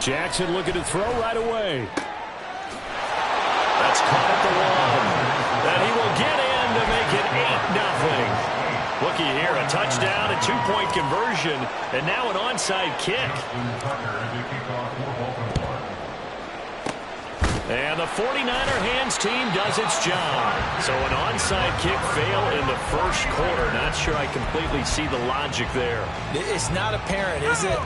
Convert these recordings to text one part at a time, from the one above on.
Jackson looking to throw right away. That's caught at the one. And he will get in to make it 8-0. Looky here, a touchdown, a two-point conversion, and now an onside kick. And the 49er hands team does its job. So an onside kick fail in the first quarter. Not sure I completely see the logic there. It's not apparent, is it?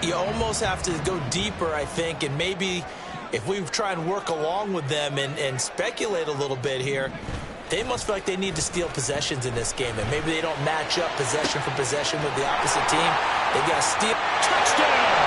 You almost have to go deeper, I think, and maybe if we try and work along with them and speculate a little bit here, they must feel like they need to steal possessions in this game, and maybe they don't match up possession for possession with the opposite team. They got to steal. Touchdown!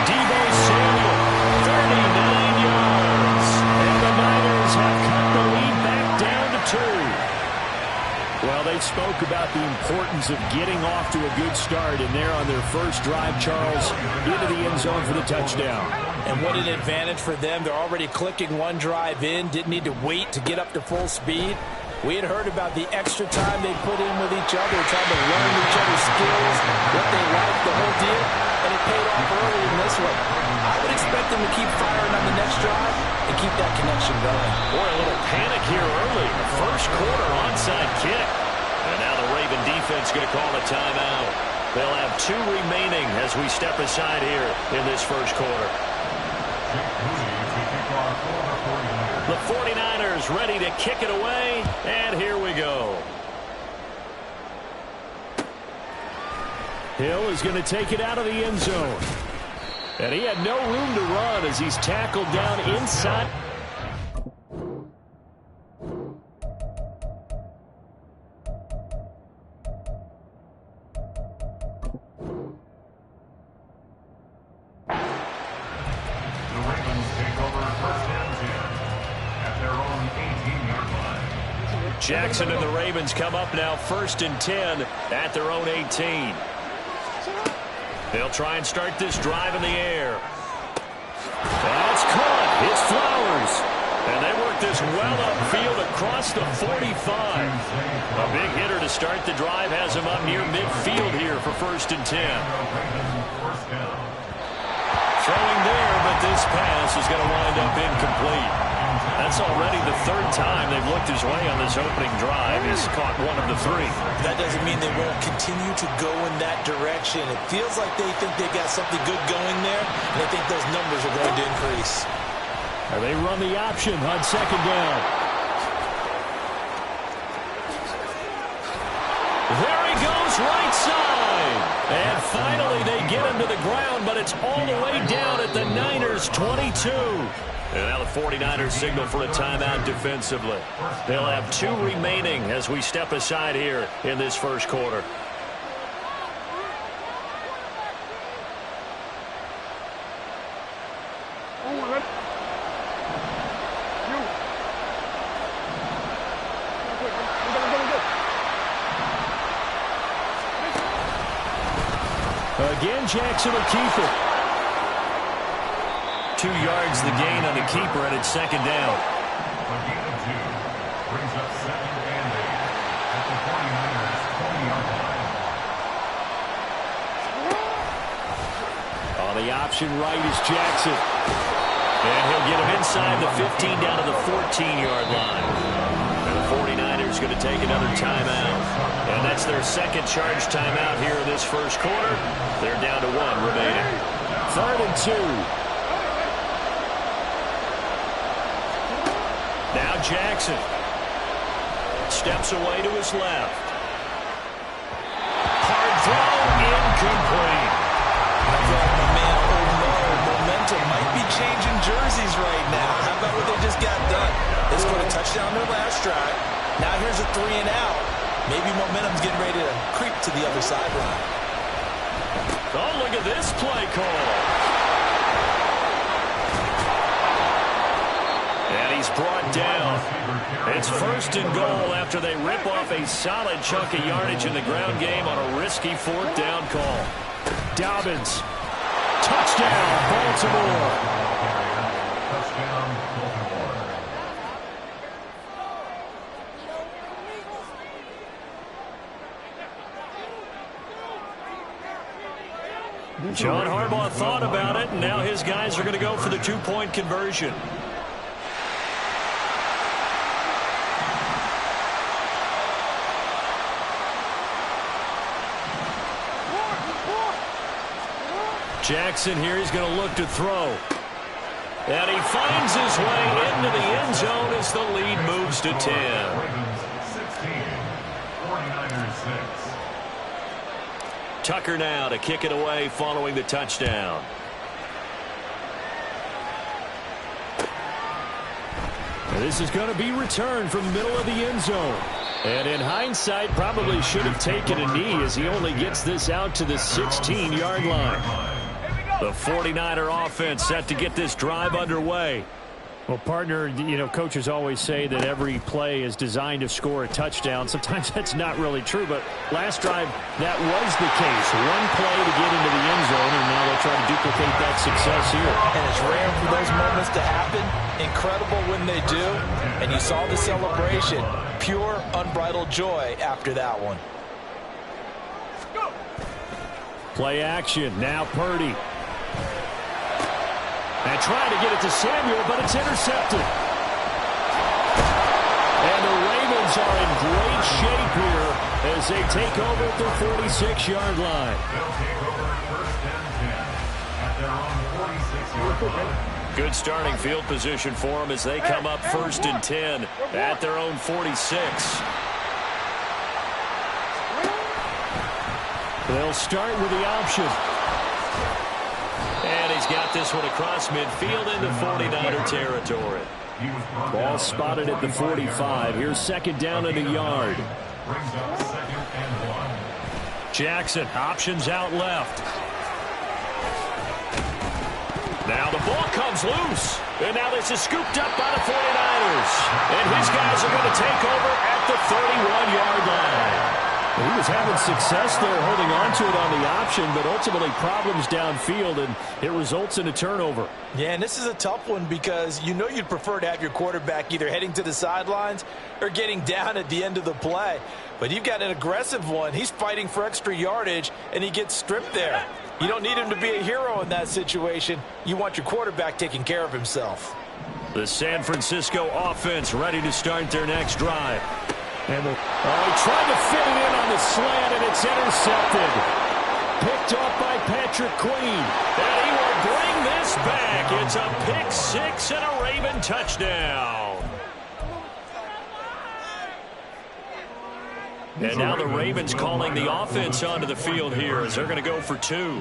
Deebo Samuel, 39 yards. And the Niners have cut the lead back down to 2. Well, they spoke about the importance of getting off to a good start, and they're on their first drive, Charles, into the end zone for the touchdown. And what an advantage for them. They're already clicking one drive in, didn't need to wait to get up to full speed. We had heard about the extra time they put in with each other, trying to learn each other's skills, what they like, the whole deal, and it paid off early in this one. I would expect them to keep firing on the next drive and keep that connection going. Boy, a little panic here early. The first quarter onside kick. And now the Raven defense going to call a timeout. They'll have 2 remaining as we step aside here in this first quarter. The 49ers ready to kick it away, and here we go. Hill is going to take it out of the end zone. And he had no room to run as he's tackled down inside. Jackson and the Ravens come up now 1st and 10 at their own 18. They'll try and start this drive in the air. That's caught. It's Flowers. And they work this well upfield across the 45. A big hitter to start the drive has him up near midfield here for 1st and 10. Throwing there, but this pass is going to wind up incomplete. That's already the 3rd time they've looked his way on this opening drive. He's caught 1 of the 3. That doesn't mean they won't continue to go in that direction. It feels like they think they got something good going there, and they think those numbers are going to increase. And they run the option on 2nd down. There he goes, right side. And finally they get him to the ground, but it's all the way down at the Niners' 22. And now the 49ers signal for a timeout defensively. They'll have 2 remaining as we step aside here in this first quarter. Again, Jackson will keep it. 2 yards the gain on the keeper, and it's 2nd down. A gain of 2 brings up 2nd and 8 at the 49ers' 20-yard line. On the option right is Jackson. And he'll get him inside the 15 down to the 14-yard line. And the 49ers going to take another timeout. And that's their 2nd charge timeout here in this first quarter. They're down to 1 remaining. 3rd and 2. Now Jackson steps away to his left. Hard throw, incomplete. I thought, man, oh no, momentum might be changing jerseys right now. How about what they just got done? They scored a touchdown their last drive. Now here's a 3 and out. Maybe momentum's getting ready to creep to the other sideline. Oh, look at this play call. And he's brought down. It's 1st and goal after they rip off a solid chunk of yardage in the ground game on a risky 4th down call. Dobbins. Touchdown, Baltimore. Touchdown, Baltimore. John Harbaugh thought about it, and now his guys are going to go for the two-point conversion. Jackson here, he's going to look to throw. And he finds his way into the end zone as the lead moves to 10. 16, 49ers 6. Tucker now to kick it away following the touchdown. This is going to be returned from the middle of the end zone. And in hindsight, probably should have taken a knee as he only gets this out to the 16-yard line. The 49er offense set to get this drive underway. Well, partner, you know, coaches always say that every play is designed to score a touchdown. Sometimes that's not really true, but last drive, that was the case. One play to get into the end zone, and now they'll try to duplicate that success here. And it's rare for those moments to happen. Incredible when they do. And you saw the celebration. Pure, unbridled joy after that one. Play action. Now Purdy. And trying to get it to Samuel, but it's intercepted. And the Ravens are in great shape here as they take over at their 46-yard line. They'll take over first and 10 at their own 46-yard line. Good starting field position for them as they come up first and 10 at their own 46. They'll start with the option. And he's got this one across midfield into 49er territory. Ball spotted at the 45. Here's second down in the yard. Brings up second and 1. Jackson options out left. Now the ball comes loose. And now this is scooped up by the 49ers. And his guys are going to take over at the 31-yard line. He was having success there holding on to it on the option, but ultimately problems downfield, and it results in a turnover. Yeah, and this is a tough one because you know you'd prefer to have your quarterback either heading to the sidelines or getting down at the end of the play. But you've got an aggressive one. He's fighting for extra yardage, and he gets stripped there. You don't need him to be a hero in that situation. You want your quarterback taking care of himself. The San Francisco offense ready to start their next drive. And he tried to fit it in on the slant, and it's intercepted. Picked off by Patrick Queen. And he will bring this back. It's a pick six and a Raven touchdown. And now the Ravens calling the offense onto the field here as they're going to go for two.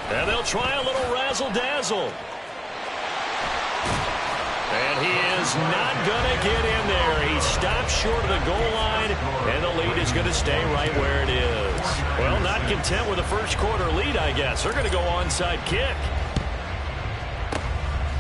And they'll try a little razzle-dazzle. And he is not going to get in there. He stops short of the goal line, and the lead is going to stay right where it is. Well, not content with a first-quarter lead, I guess. They're going to go onside kick.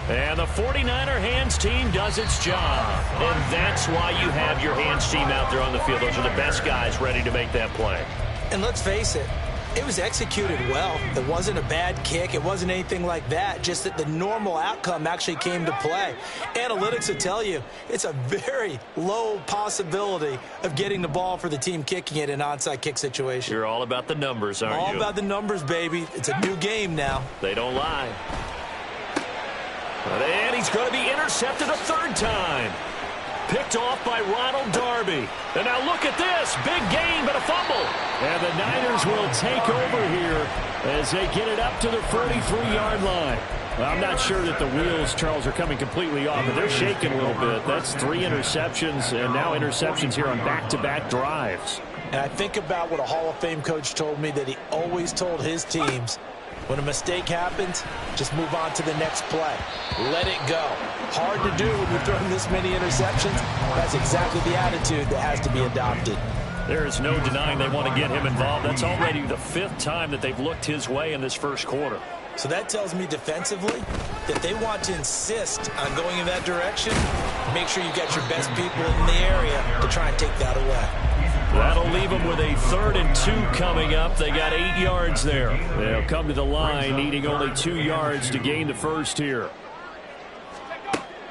And the 49er hands team does its job. And that's why you have your hands team out there on the field. Those are the best guys ready to make that play. And let's face it, it was executed well. It wasn't a bad kick. It wasn't anything like that. Just that the normal outcome actually came to play. Analytics will tell you it's a very low possibility of getting the ball for the team kicking it in an onside kick situation. You're all about the numbers, aren't you? All about the numbers, baby. It's a new game now. They don't lie. And he's going to be intercepted a third time. Picked off by Ronald Darby. And now look at this. Big gain, but a fumble. And the Niners will take over here as they get it up to the 43-yard line. Well, I'm not sure that the wheels, Charles, are coming completely off, but they're shaking a little bit. That's 3 interceptions, and now interceptions here on back-to-back drives. And I think about what a Hall of Fame coach told me that he always told his teams, when a mistake happens, just move on to the next play. Let it go. Hard to do when you're throwing this many interceptions. That's exactly the attitude that has to be adopted. There is no denying they want to get him involved. That's already the 5th time that they've looked his way in this first quarter. So that tells me defensively that they want to insist on going in that direction. Make sure you got your best people in the area to try and take that away. That'll leave them with a 3rd and 2 coming up. They got 8 yards there. They'll come to the line needing only 2 yards to gain the first here.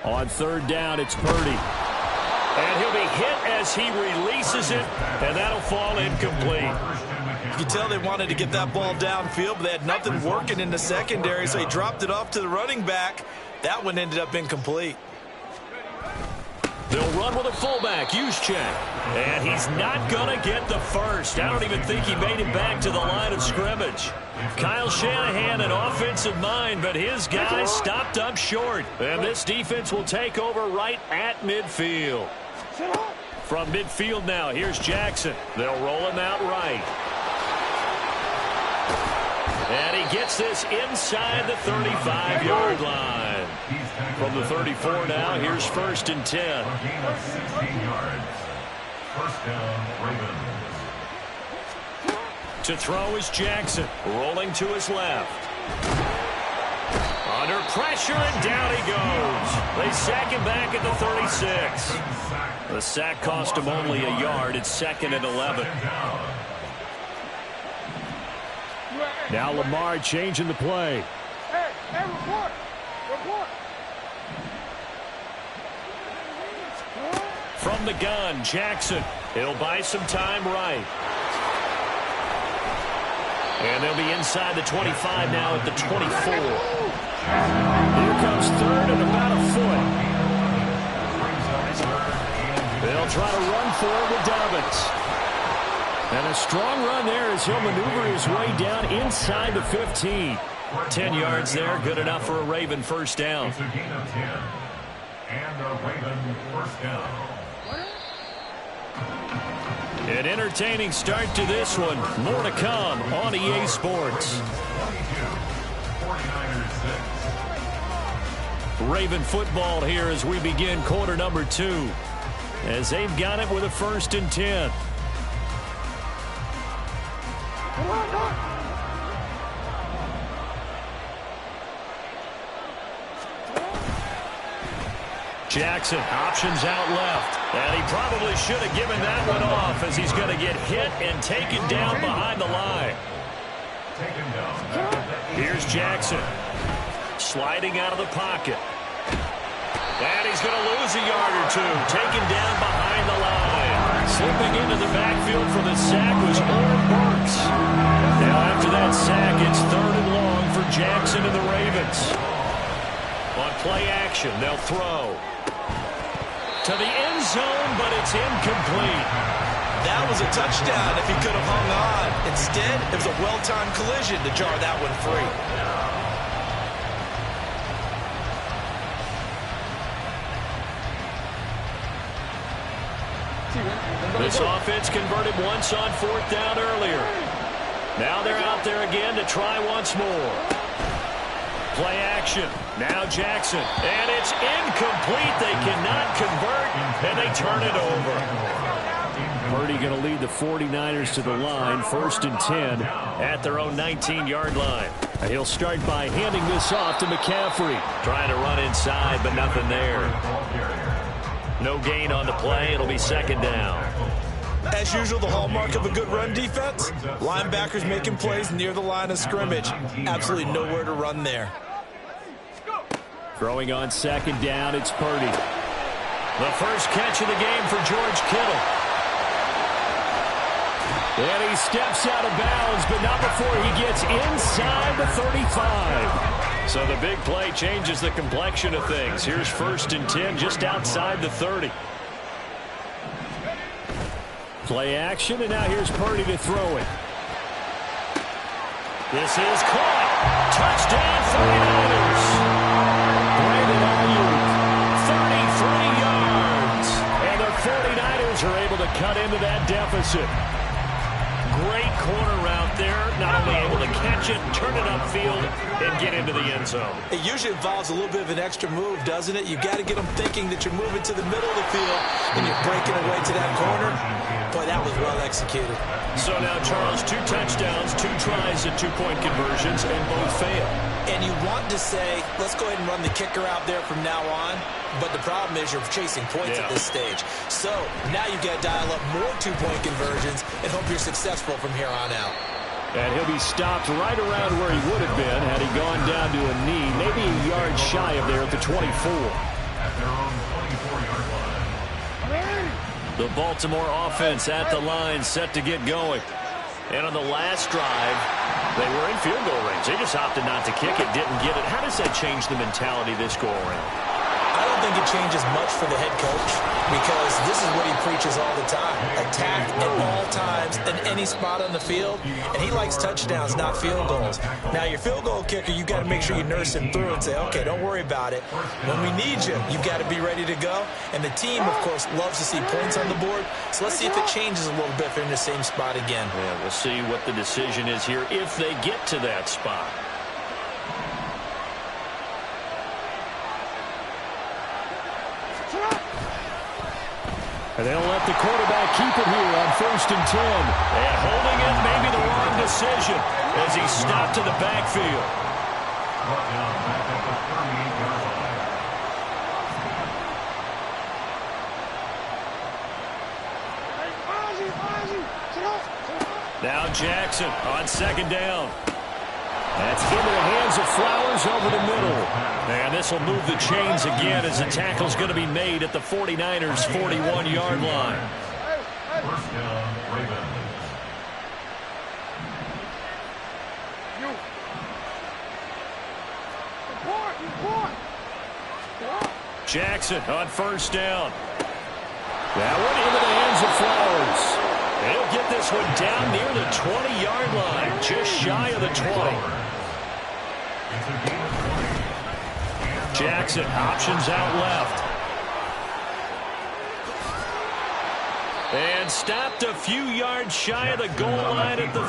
On third down, it's Purdy. And he'll be hit as he releases it, and that'll fall incomplete. You can tell they wanted to get that ball downfield, but they had nothing working in the secondary, so he dropped it off to the running back. That one ended up incomplete. They'll run with a fullback, Juszczyk. And he's not going to get the first. I don't even think he made it back to the line of scrimmage. Kyle Shanahan, an offensive mind, but his guys stopped up short. And this defense will take over right at midfield. From midfield now, here's Jackson. They'll roll him out right. And he gets this inside the 35-yard line. From the 34 now, here's 1st and 10. A gain of 16 yards. First down, Ravens. To throw is Jackson, rolling to his left. Under pressure, and down he goes. They sack him back at the 36. The sack cost him only a yard. It's 2nd and 11. Now Lamar changing the play. Hey, report. From the gun, Jackson. He'll buy some time right. And they'll be inside the 25 now at the 24. Here comes 3rd and about a foot. They'll try to run for it with Dobbins. And a strong run there as he'll maneuver his way down inside the 15. 10 yards there, good enough for a Raven first down. It's a gain of 10. And a Raven first down. An entertaining start to this one. More to come on EA Sports. 22, Raven football here as we begin quarter number 2. As they've got it with a 1st and 10. Jackson, options out left. And he probably should have given that one off as he's going to get hit and taken down behind the line. Here's Jackson. Sliding out of the pocket. And he's going to lose a yard or two. Taken down behind the line. Slipping into the backfield for the sack was Orr Burks. Now after that sack, it's 3rd and long for Jackson and the Ravens. On play action, they'll throw. To the end zone, but it's incomplete. That was a touchdown if he could have hung on. Instead, it was a well-timed collision to jar that one free. This offense converted once on 4th down earlier. Now they're out there again to try once more. Play action. Now Jackson. And it's incomplete. They cannot convert, and they turn it over. Purdy going to lead the 49ers to the line. 1st and 10 at their own 19-yard line. He'll start by handing this off to McCaffrey. Trying to run inside, but nothing there. No gain on the play. It'll be 2nd down. As usual, the hallmark of a good run defense, linebackers making plays near the line of scrimmage. Absolutely nowhere to run there. Throwing on 2nd down, it's Purdy. The first catch of the game for George Kittle. And he steps out of bounds, but not before he gets inside the 35. So the big play changes the complexion of things. Here's 1st and 10 just outside the 30. Play action, and now here's Purdy to throw it. This is caught. Touchdown 49ers. Brandon Ayuk, 33 yards. And the 49ers are able to cut into that deficit. Great corner route there. Not only able to catch it, turn it upfield, and get into the end zone. It usually involves a little bit of an extra move, doesn't it? You got to get them thinking that you're moving to the middle of the field and you're breaking away to that corner. Boy, that was well executed. So now, Charles, 2 touchdowns, 2 tries at 2-point conversions, and both fail. And you want to say, let's go ahead and run the kicker out there from now on. But the problem is you're chasing points at this stage. So now you've got to dial up more 2-point conversions and hope you're successful from here on out. And he'll be stopped right around where he would have been had he gone down to a knee, maybe a yard shy of there at the 24. at their own 24-yard line. The Baltimore offense at the line, set to get going. And on the last drive, they were in field goal range. They just opted not to kick it, didn't get it. How does that change the mentality this go-around? I don't think it changes much for the head coach because this is what he preaches all the time. Attack at all times in any spot on the field, and he likes touchdowns, not field goals. Now, your field goal kicker, you've got to make sure you nurse him through and say, okay, don't worry about it. When we need you, you've got to be ready to go. And the team, of course, loves to see points on the board. So let's see if it changes a little bit if they're in the same spot again. Yeah, we'll see what the decision is here if they get to that spot. And they'll let the quarterback keep it here on 1st and 10. And holding it may be the wrong decision as he stopped to the backfield. Brought down back at the 38-yard line. Now Jackson on 2nd down. That's into the hands of Flowers over the middle. And this will move the chains again as the tackle's going to be made at the 49ers' 41-yard line. First down, Ravens. Jackson on 1st down. That one into the hands of Flowers. He'll get this one down near the 20-yard line, just shy of the 20. Jackson options out left. And stopped a few yards shy of the goal line at the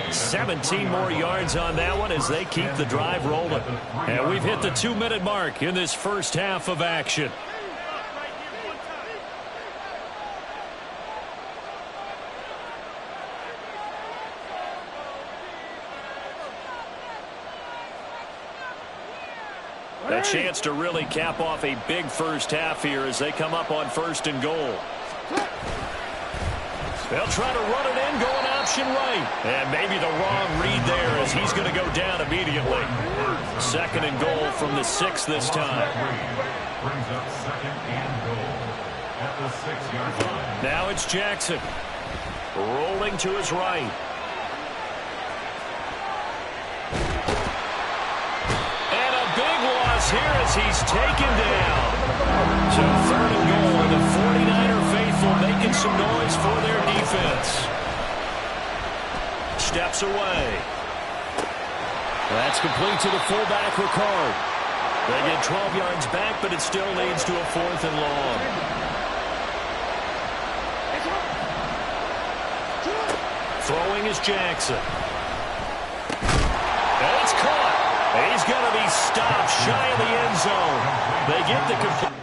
3. 17 more yards on that one as they keep the drive rolling. And we've hit the 2-minute mark in this first half of action. A chance to really cap off a big first half here as they come up on 1st and goal. They'll try to run it in, going option right. And maybe the wrong read there as he's going to go down immediately. 2nd and goal from the 6 this time. Brings up 2nd and goal at the 6-yard line. Now it's Jackson. Rolling to his right. Here as he's taken down. So 3rd and goal, and the 49er faithful making some noise for their defense. Steps away. That's complete to the fullback, Ricard. They get 12 yards back, but it still leads to a 4th and long. Throwing is Jackson. And it's caught. He's going to be stopped shy of the end zone. They get the complete.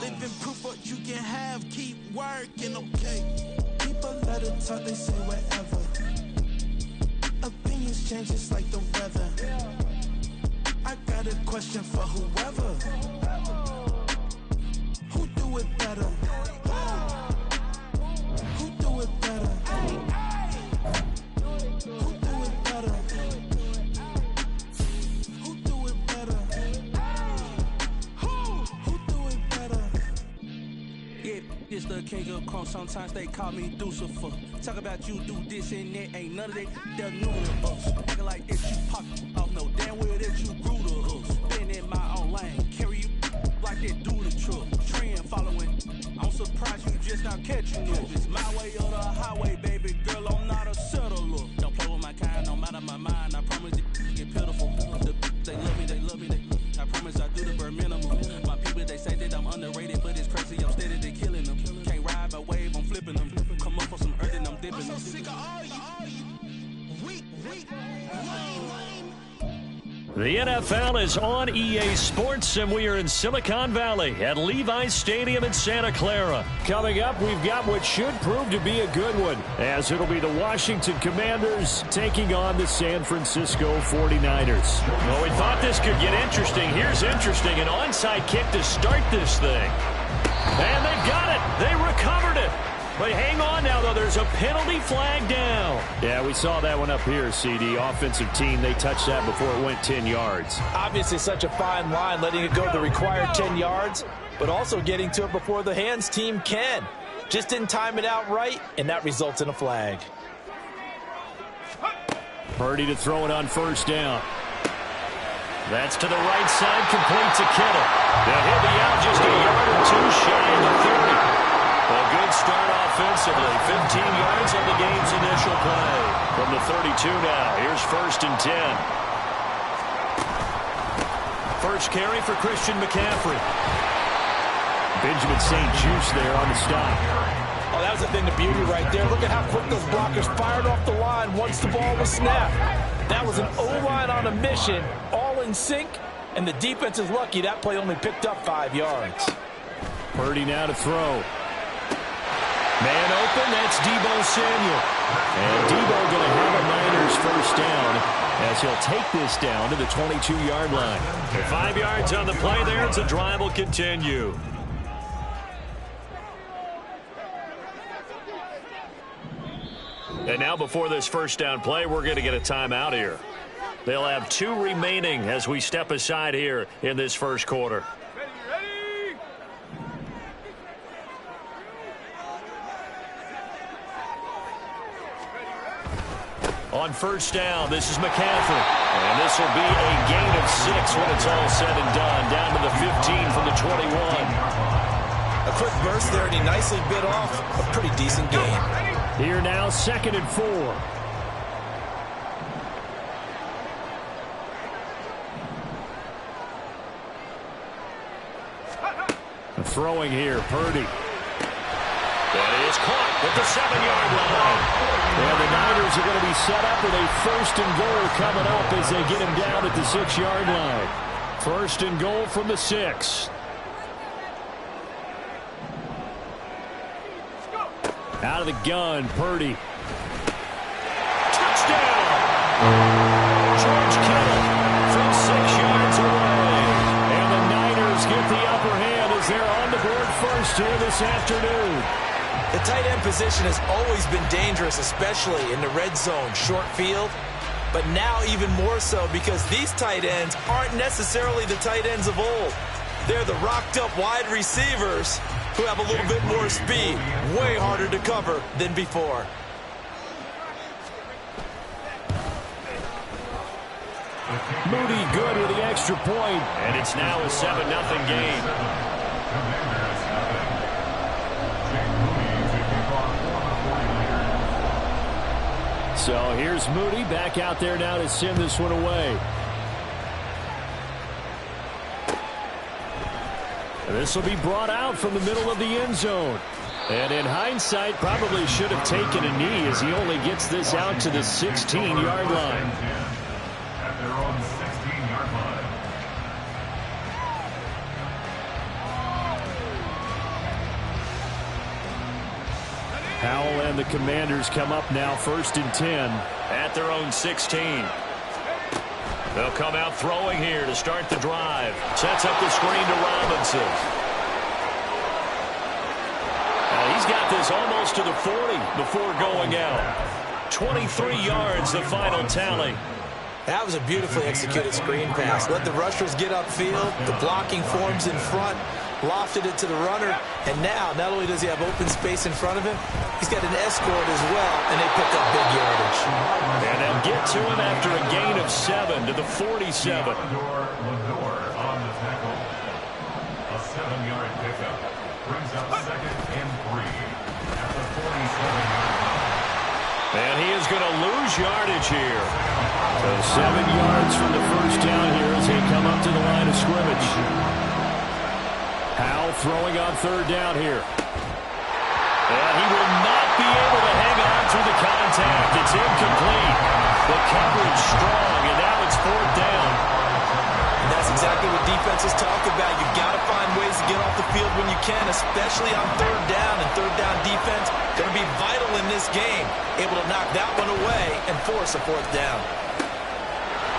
Living proof what you can have, keep working, okay? People let it talk, they say whatever. Opinions change just like the weather. I got a question for whoever. Who do it better? Who do it better? Who do it better? Who do it better? Who do it better? Yeah, this the king of crunk. Sometimes they call me Lucifer. Talk about you do this and that. Ain't none of that they're new to us. Acting like if you pop off The NFL is on EA Sports, and we are in Silicon Valley at Levi's Stadium in Santa Clara. Coming up, we've got what should prove to be a good one, as it'll be the Washington Commanders taking on the San Francisco 49ers. Well, we thought this could get interesting. Here's interesting. An onside kick to start this thing. And they got it. They recovered it. But hang on now, though. There's a penalty flag down. Yeah, we saw that one up here, CD. Offensive team, they touched that before it went 10 yards. Obviously such a fine line, letting it go the required 10 yards, but also getting to it before the hands team can. Just didn't time it out right, and that results in a flag. Purdy to throw it on first down. That's to the right side, complete to Kittle. Now he'll be out just a yard or two shy of the 30. A good start offensively. 15 yards on the game's initial play. From the 32 now, here's 1st and 10. First carry for Christian McCaffrey. Benjamin St. Juste there on the stop. Oh, that was a thing of beauty right there. Look at how quick those blockers fired off the line once the ball was snapped. That was an O-line on a mission, all in sync, and the defense is lucky that play only picked up 5 yards. Purdy now to throw. Man open, that's Deebo Samuel. And Deebo going to have a Niners first down as he'll take this down to the 22-yard line. 5 yards on the play there, and the drive will continue. And now before this first down play, we're going to get a timeout here. They'll have 2 remaining as we step aside here in this first quarter. On first down, this is McCaffrey. And this will be a gain of 6 when it's all said and done. Down to the 15 from the 21. A quick burst there, and he nicely bit off a pretty decent gain. Here now, 2nd and 4. Throwing here, Purdy. That is caught at the 7-yard line. And the Niners are going to be set up with a 1st and goal coming up as they get him down at the 6-yard line. 1st and goal from the 6. Out of the gun, Purdy. Touchdown! George Kittle from 6 yards away. And the Niners get the upper hand as they're on the board first here this afternoon. The tight end position has always been dangerous, especially in the red zone, short field. But now even more so because these tight ends aren't necessarily the tight ends of old. They're the rocked-up wide receivers who have a little bit more speed, way harder to cover than before. Moody good with the extra point. And it's now a 7-0 game. So here's Moody back out there now to send this one away. This will be brought out from the middle of the end zone. And in hindsight, probably should have taken a knee as he only gets this out to the 16-yard line. At their own 16-yard line. Howell and the Commanders come up now 1st and 10. At their own 16. They'll come out throwing here to start the drive. Sets up the screen to Robinson. He's got this almost to the 40 before going out. 23 yards, the final tally. That was a beautifully executed screen pass. Let the rushers get upfield. The blocking forms in front. Lofted it to the runner. And now, not only does he have open space in front of him, he's got an escort as well, and they pick up big yardage. And they'll get to him after a gain of 7 to the 47. Lador on the tackle. A 7-yard pickup. Brings up 2nd and 3 at the 47-yard line. And he is going to lose yardage here. So 7 yards from the first down here as they come up to the line of scrimmage. Howell throwing on 3rd down here. And he will not be able to hang on through the contact. It's incomplete. The coverage strong, and now it's 4th down. can, especially on third down, and third down defense going to be vital in this game. Able to knock that one away and force a fourth down.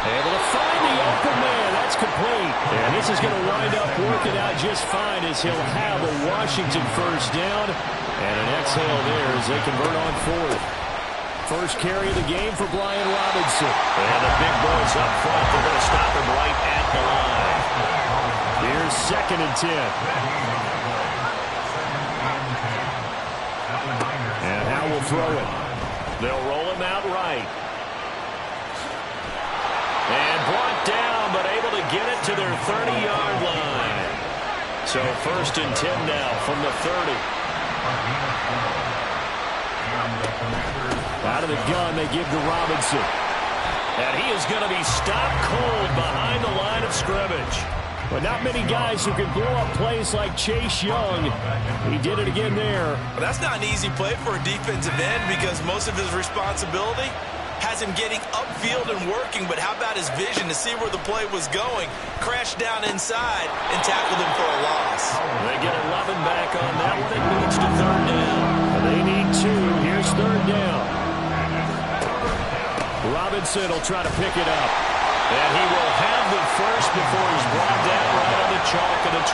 Able to find the open man. That's complete. And this is going to wind up working out just fine as he'll have a Washington first down. And an exhale there as they convert on fourth. First carry of the game for Brian Robinson. And the big boys up front. They're going to stop him right at the line. Here's 2nd and 10. And Howe will throw it. They'll roll him out right. And brought down, but able to get it to their 30-yard line. So 1st and 10 now from the 30. Out of the gun, they give to Robinson. And he is going to be stopped cold behind the line of scrimmage. But not many guys who can blow up plays like Chase Young. He did it again there. Well, that's not an easy play for a defensive end because most of his responsibility has him getting upfield and working, but how about his vision to see where the play was going, crashed down inside, and tackled him for a loss. They get 11 back on that one. It leads to 3rd down. They need 2. Here's 3rd down. Robinson will try to pick it up. And he will have the first before he's brought down right on the chalk of the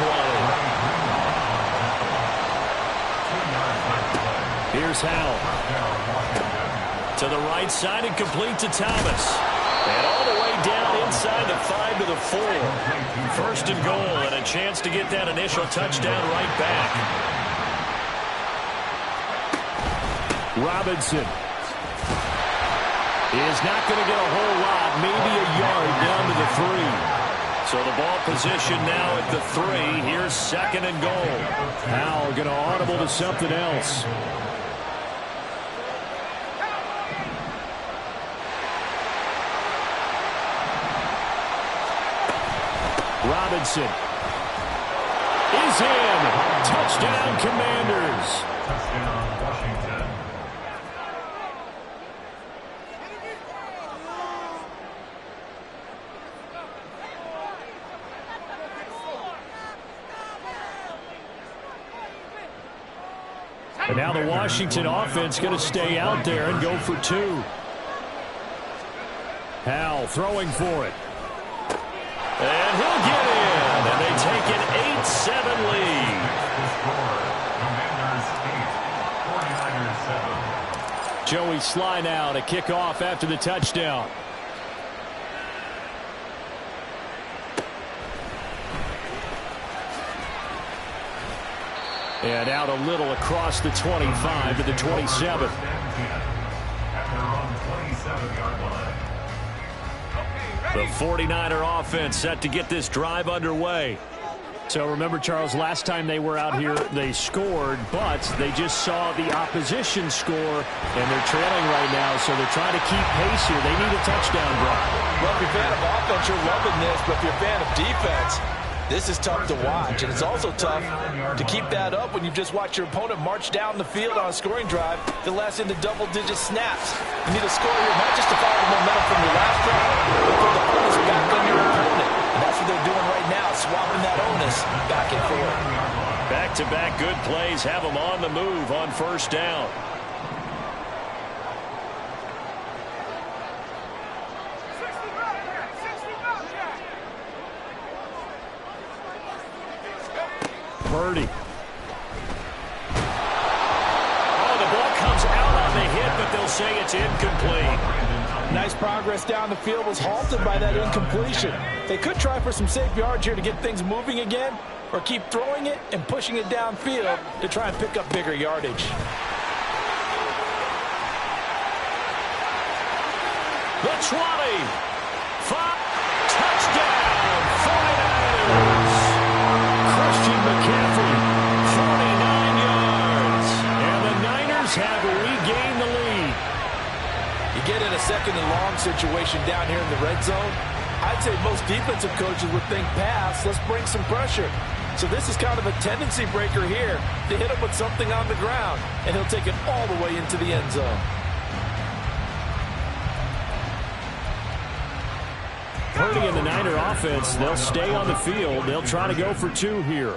20. Here's Howe. To the right side and complete to Thomas. And all the way down inside the 5 to the 4. 1st and goal and a chance to get that initial touchdown right back. Robinson is not going to get a whole lot, maybe a yard down to the 3. So the ball position now at the 3. Here's 2nd and goal. Howe going to audible to something else. Robinson is in. Touchdown, Commanders. Touchdown, Washington. And now the Washington offense going to stay out there and go for 2. Howe throwing for it. And he'll get in. And they take an 8-7 lead. Commanders 8, 49ers 7. Joey Sly now to kick off after the touchdown. And out a little across the 25 to the 27. At their own 27-yard line. The 49er offense set to get this drive underway. So remember, Charles, last time they were out here, they scored, but they just saw the opposition score, and they're trailing right now, so they're trying to keep pace here. They need a touchdown drive. Well, if you're a fan of offense, you're loving this, but if you're a fan of defense, this is tough to watch, and it's also tough to keep that up when you've just watched your opponent march down the field on a scoring drive that lasts into double-digit snaps. You need a score here, not just to follow the momentum from your last drive, but put the onus back on your opponent. And that's what they're doing right now, swapping that onus back and forth. Back-to-back good plays have them on the move on 1st down. Purdy. Oh, the ball comes out on the hit, but they'll say it's incomplete. Nice progress down the field was halted by that incompletion. They could try for some safe yards here to get things moving again, or keep throwing it and pushing it downfield to try and pick up bigger yardage. The 20. 5. Touchdown, 49ers. Christian McCaffrey. 49 yards. And the Niners have regained the lead. You get in a 2nd and long situation down here in the red zone, I'd say most defensive coaches would think pass, let's bring some pressure. So this is kind of a tendency breaker here to hit him with something on the ground, and he'll take it all the way into the end zone. Purdy and the Niner offense, they'll stay on the field. They'll try to go for 2 here.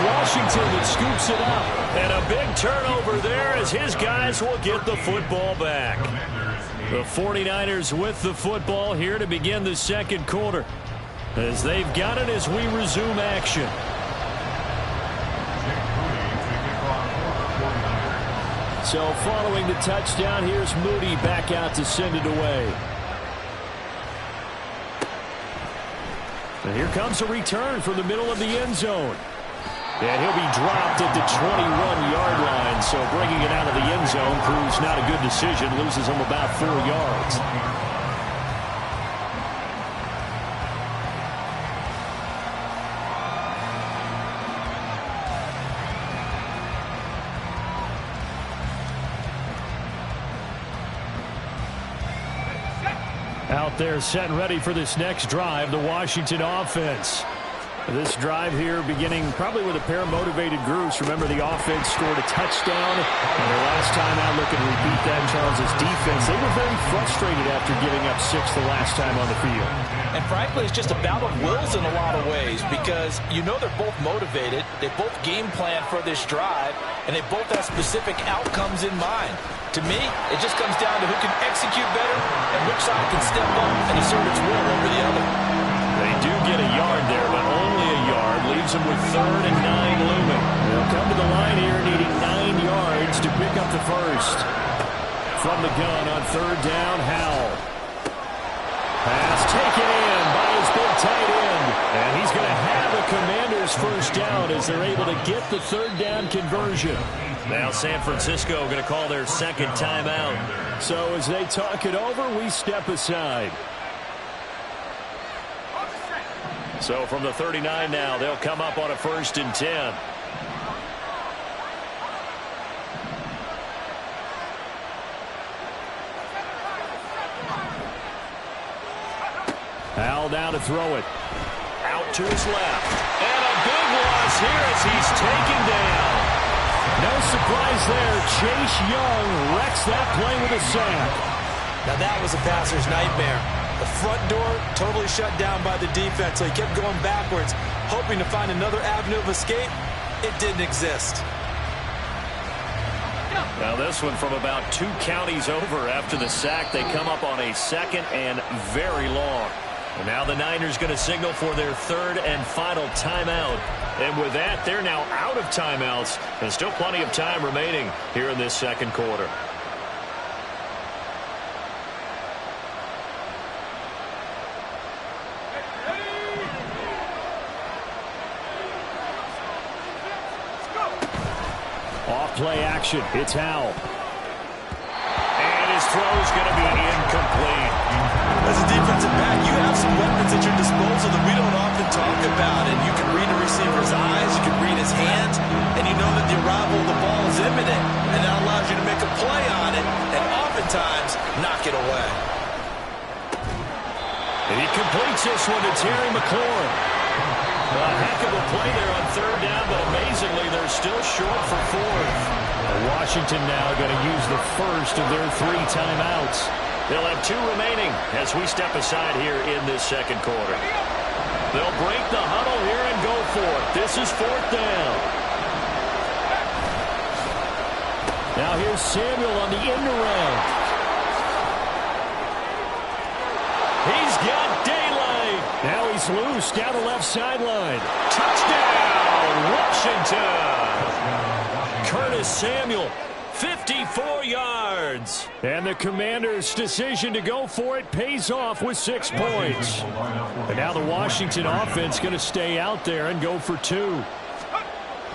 Washington that scoops it up. And a big turnover there as his guys will get the football back. The 49ers with the football here to begin the second quarter, as they've got it as we resume action. So following the touchdown, here's Moody back out to send it away. And here comes a return from the middle of the end zone. And he'll be dropped at the 21-yard line. So bringing it out of the end zone proves not a good decision. Loses him about 4 yards. Out there set and ready for this next drive, the Washington offense. This drive here beginning probably with a pair of motivated groups. Remember, the offense scored a touchdown, and their last time out looking to repeat that. Charles' defense, they were very frustrated after giving up 6 the last time on the field. And frankly, it's just a battle of wills in a lot of ways, because you know they're both motivated, they both game plan for this drive, and they both have specific outcomes in mind. To me, it just comes down to who can execute better and which side can step up and assert its will over the other. They do get a yard there, but only a yard. Leaves them with 3rd and 9 looming. They'll come to the line here needing 9 yards to pick up the first. From the gun on 3rd down, Howell. Pass taken in by his big tight end. And he's going to have a Commanders first down as they're able to get the 3rd down conversion. Now San Francisco going to call their second timeout. So as they talk it over, we step aside. So from the 39 now, they'll come up on a 1st and 10. Howell down to throw it. Out to his left. And a big loss here as he's taken down. No surprise there. Chase Young wrecks that play with a sack. Now that was a passer's nightmare. The front door totally shut down by the defense, so he kept going backwards, hoping to find another avenue of escape. It didn't exist. Now this one from about 2 counties over after the sack. They come up on a 2nd and very long. And now the Niners going to signal for their 3rd and final timeout. And with that, they're now out of timeouts. And still plenty of time remaining here in this second quarter. Off-play action. It's Howell. And his throw's going to be incomplete. As a defensive back, you have some weapons at your disposal that we don't often talk about. And you can read a receiver's eyes, you can read his hands, and you know that the arrival of the ball is imminent. And that allows you to make a play on it, and oftentimes knock it away. And he completes this one to Terry McLaurin. A heck of a play there on 3rd down, but amazingly, they're still short for 4th. Washington now going to use the first of their 3 timeouts. They'll have 2 remaining as we step aside here in this second quarter. They'll break the huddle here and go for it. This is 4th down. Now here's Samuel on the end around. He's got daylight. Now he's loose down the left sideline. Touchdown, Washington. Curtis Samuel, 54 yards. And the Commanders' decision to go for it pays off with 6 points. And now the Washington offense going to stay out there and go for 2.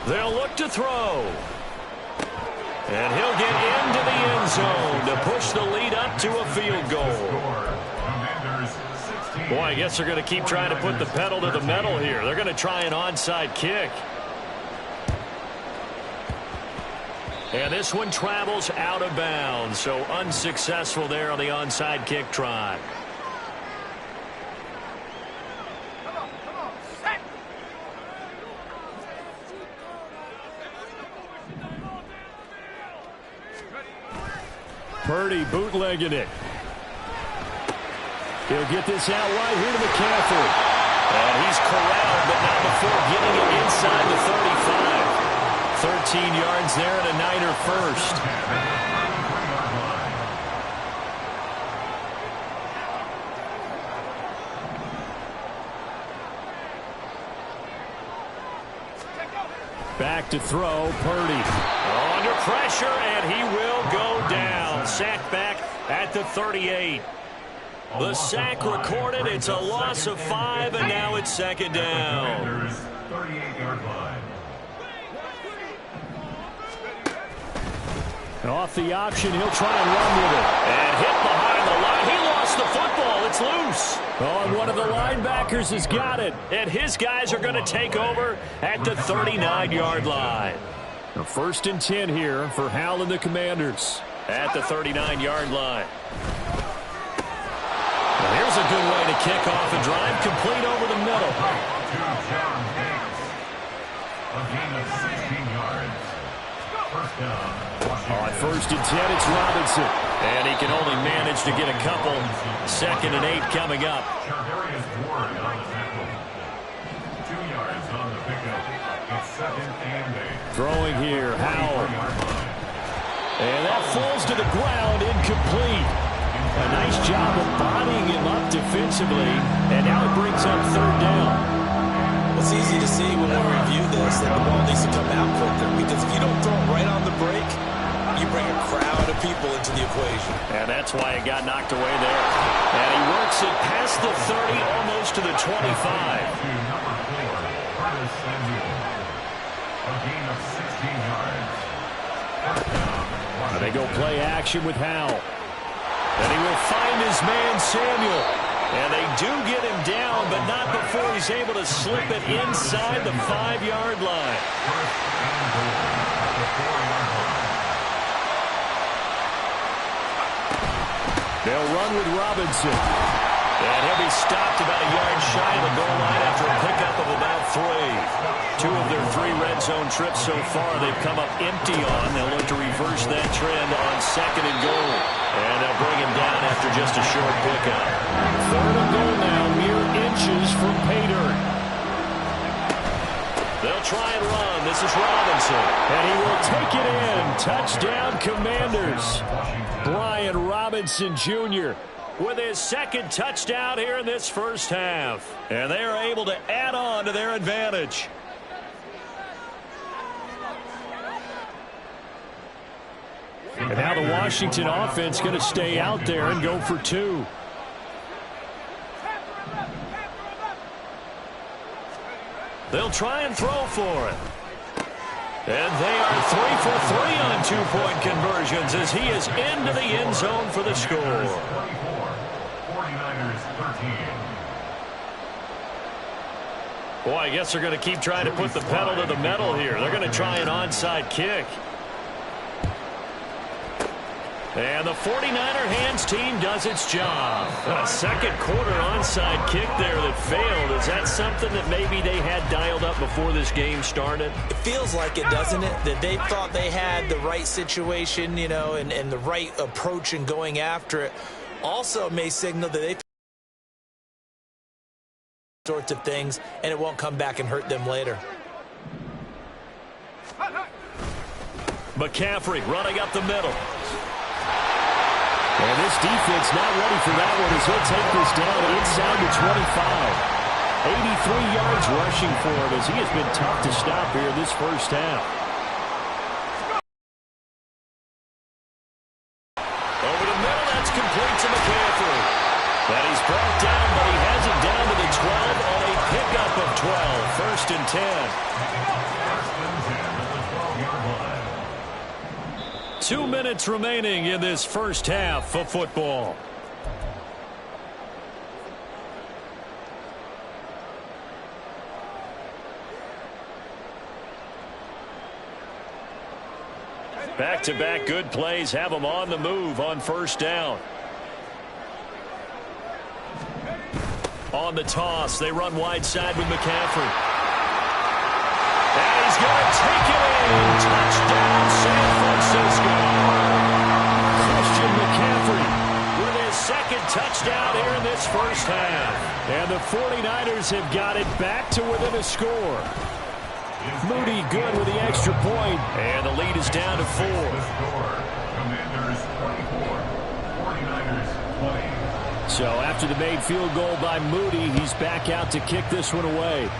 They'll look to throw. And he'll get into the end zone to push the lead up to a field goal. Boy, I guess they're going to keep trying to put the pedal to the metal here. They're going to try an onside kick. And this one travels out of bounds, so unsuccessful there on the onside kick try. Purdy bootlegging it. He'll get this out wide here to McCaffrey. And he's corralled, but not before getting it inside the 35. 13 yards there and a Niner first. Back to throw, Purdy. Under pressure, and he will go down. Sacked back at the 38. The sack recorded. It's a loss of 5, and now it's second down. 38-yard line. And off the option, he'll try and run with it. And hit behind the line. He lost the football. It's loose. Oh, and one of the linebackers has got it. And his guys are going to take over at the 39-yard line. A 1st and 10 here for Hal and the Commanders. At the 39-yard line. Well, here's a good way to kick off a drive, complete over the middle. A gain of 16 yards. First down. On 1st and 10, it's Robinson. And he can only manage to get a couple. 2nd and 8 coming up. Charvarius Ward on the tackle. 2 yards on the pickup. It's 2nd and 8. Throwing here, Howell. And that falls to the ground, incomplete. A nice job of bodying him up defensively. And now it brings up 3rd down. It's easy to see when we review this that the ball needs to come out quicker, because if you don't throw it right on the break, you bring a crowd of people into the equation. And that's why it got knocked away there. And he works it past the 30, almost to the 25. Number 4, Curtis Samuel. A gain of 16 yards. They go play action with Howell. And he will find his man, Samuel. And they do get him down, but not before he's able to slip it inside the 5-yard line. They'll run with Robinson. And he'll be stopped about a yard shy of the goal line after a pickup of about 3. 2 of their 3 red zone trips so far they've come up empty on. They'll look to reverse that trend on 2nd and goal. And they'll bring him down after just a short pickup. 3rd and goal now, mere inches from pay dirt. They'll try and run. This is Robinson. And he will take it in. Touchdown, Commanders. Brian Robinson Jr. with his 2nd touchdown here in this first half. And they are able to add on to their advantage. And now the Washington offense going to stay out there and go for 2. They'll try and throw for it. And they are 3 for 3 on 2-point conversions as he is into the end zone for the score. 49ers 13. Boy, I guess they're going to keep trying to put the pedal to the metal here. They're going to try an onside kick. And the 49er hands team does its job. A 2nd quarter onside kick there that failed. Is that something that maybe they had dialed up before this game started? It feels like it, doesn't it? That they thought they had the right situation, you know, and the right approach in going after it. Also may signal that they sorts of things, and it won't come back and hurt them later. McCaffrey running up the middle. And this defense not ready for that one as he'll take this down inside the 25. 83 yards rushing for him as he has been tough to stop here this first half. Over the middle, that's complete to McCaffrey. And he's brought down, but he has it down to the 12 on a pickup of 12. 1st and 10. 2 minutes remaining in this first half of football. Back-to-back good plays have them on the move on 1st down. On the toss, they run wide side with McCaffrey. And he's going to take it in. Touchdown, San Francisco. Christian McCaffrey with his 2nd touchdown here in this first half. And the 49ers have got it back to within a score. Moody good with the extra point. And the lead is down to 4. Commanders 24, 49ers 20. So after the made field goal by Moody, he's back out to kick this one away.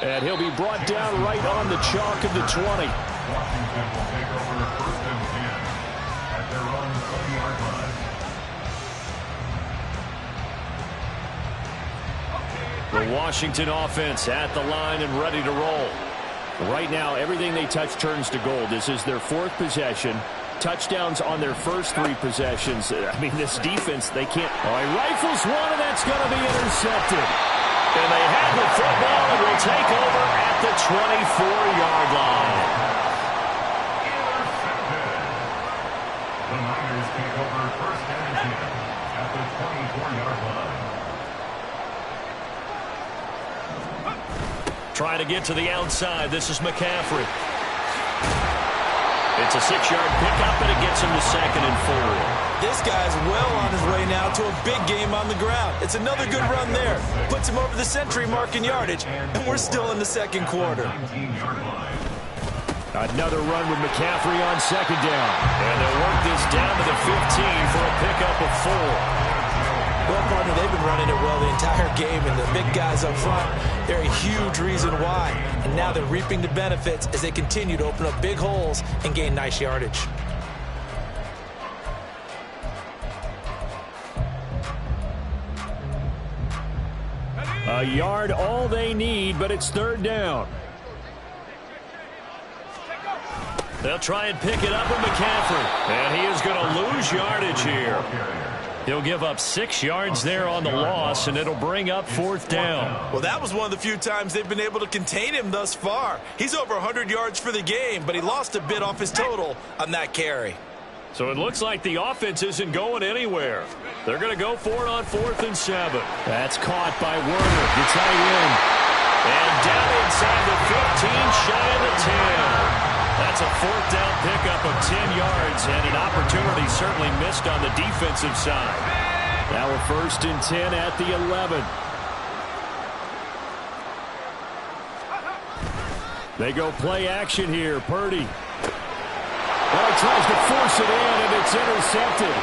And he'll be brought down right on the chalk of the 20. Washington will take over first and 10 at their own 20-yard line. The Washington offense at the line and ready to roll. Right now, everything they touch turns to gold. This is their 4th possession. Touchdowns on their first 3 possessions. I mean, this defense, they can't. Oh, he rifles one, and that's going to be intercepted. And they have the football and will take over at the 24-yard line. Intercepted. The Niners take over first and 10 at the 24-yard line. Trying to get to the outside. This is McCaffrey. It's a 6-yard pickup, and it gets him to 2nd and 4. This guy's well on his way now to a big game on the ground. It's another good run there. Puts him over the century mark in yardage, and we're still in the second quarter. 19-yard line. Another run with McCaffrey on 2nd down. And they'll work this down to the 15 for a pickup of 4. Well, partner, they've been running it well the entire game, and the big guys up front, they're a huge reason why. And now they're reaping the benefits as they continue to open up big holes and gain nice yardage. A yard all they need, but it's 3rd down. They'll try and pick it up with McCaffrey. And he is going to lose yardage here. He'll give up 6 yards there on the loss, and it'll bring up 4th down. Well, that was one of the few times they've been able to contain him thus far. He's over 100 yards for the game, but he lost a bit off his total on that carry. So it looks like the offense isn't going anywhere. They're going to go for it on 4th and 7. That's caught by Werner. The tight end. And down inside the 15, shy of the 10. That's a 4th down pickup of 10 yards, and an opportunity certainly missed on the defensive side. Now a 1st and 10 at the 11. They go play action here. Purdy. Well, he tries to force it in, and it's intercepted.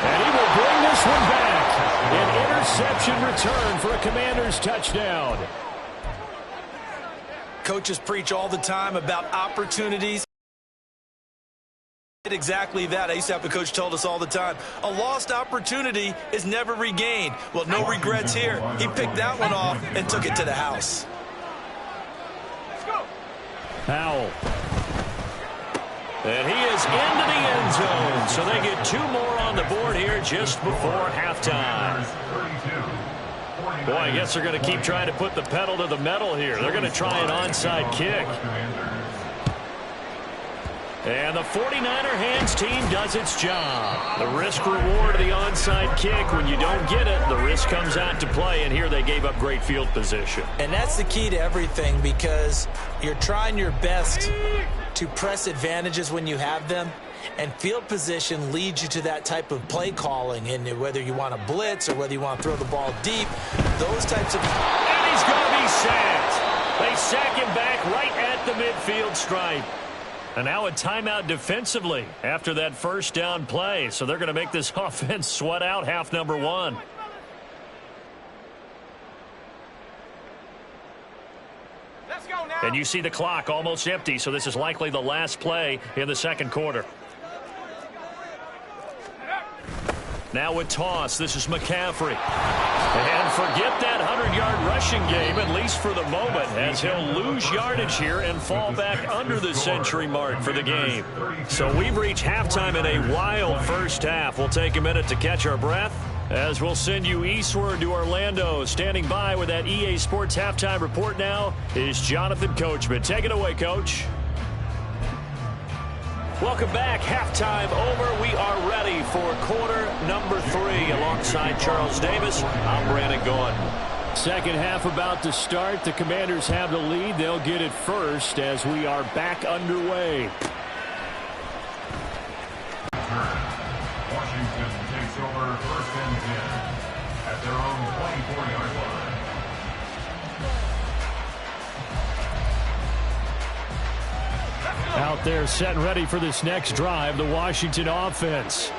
And he will bring this one back. An interception return for a Commanders touchdown. Coaches preach all the time about opportunities. Exactly that. I used to have a coach told us all the time, a lost opportunity is never regained. Well, no regrets here. He picked that one off and took it to the house. Powell. And he is into the end zone, so they get 2 more on the board here just before halftime. Boy, I guess they're going to keep trying to put the pedal to the metal here. They're going to try an onside kick. And the 49er hands team does its job. The risk-reward of the onside kick, when you don't get it, the risk comes out to play, and here they gave up great field position. And that's the key to everything, because you're trying your best to press advantages when you have them, and field position leads you to that type of play calling, and whether you want to blitz or whether you want to throw the ball deep, those types of... And he's going to be sacked. They sack him back right at the midfield stripe. And now a timeout defensively after that first down play. So they're going to make this offense sweat out half number 1. Let's go now. And you see the clock almost empty, so this is likely the last play in the second quarter. Now with toss, this is McCaffrey. And forget that 100-yard rushing game, at least for the moment, as he'll lose yardage here and fall back under the century mark for the game. So we've reached halftime in a wild first half. We'll take a minute to catch our breath as we'll send you eastward to Orlando. Standing by with that EA Sports halftime report now is Jonathan Coachman. Take it away, Coach. Welcome back. Halftime over. We are ready for quarter number 3. Alongside Charles Davis, I'm Brandon Gaudin. Second half about to start. The Commanders have the lead. They'll get it first as we are back underway. Washington takes over 1st and 10 at their own 24-yard line. Out there set and ready for this next drive, the Washington offense.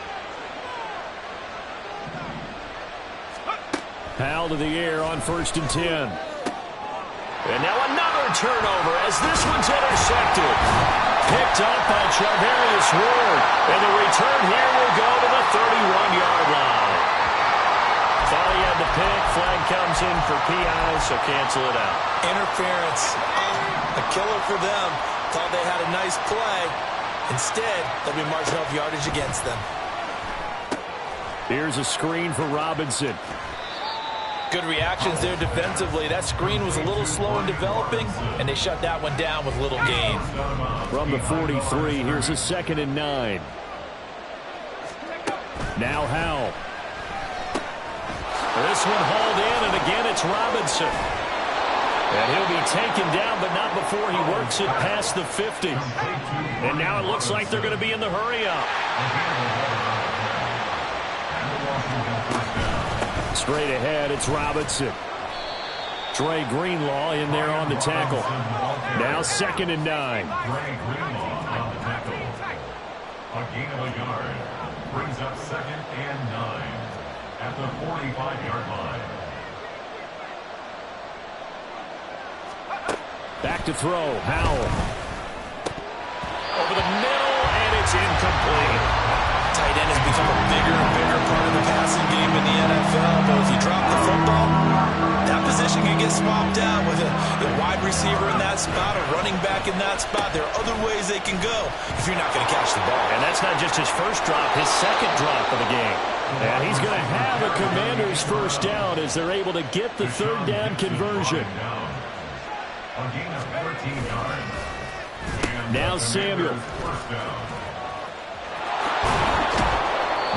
Powell to the air on 1st and 10. And now another turnover as this one's intercepted. Picked up by Charvarius Ward. And the return here will go to the 31-yard line. Thought he had the pick. Flag comes in for PI, so cancel it out. Interference. A killer for them. Thought they had a nice play. Instead, there'll be marginal yardage against them. Here's a screen for Robinson. Good reactions there defensively. That screen was a little slow in developing, and they shut that one down with little gain. From the 43, here's a 2nd and 9. Now Howell. This one hauled in, and again it's Robinson. And he'll be taken down, but not before he works it past the 50. And now it looks like they're going to be in the hurry-up. Straight ahead, it's Robinson. Dre Greenlaw in there on the tackle. Now 2nd and 9. Dre Greenlaw on the tackle. A gain of a yard. Brings up 2nd and 9 at the 45-yard line. Back to throw. Howell. Over the middle, and it's incomplete. Tight end has become a bigger and bigger part of the passing game in the NFL. But if you drop the football, that position can get swapped out with a wide receiver in that spot, a running back in that spot. There are other ways they can go if you're not going to catch the ball. And that's not just his first drop, his second drop of the game. And he's going to have a Commander's first down as they're able to get the 3rd down conversion. A gain of 14 yards. Now Samuel. First down.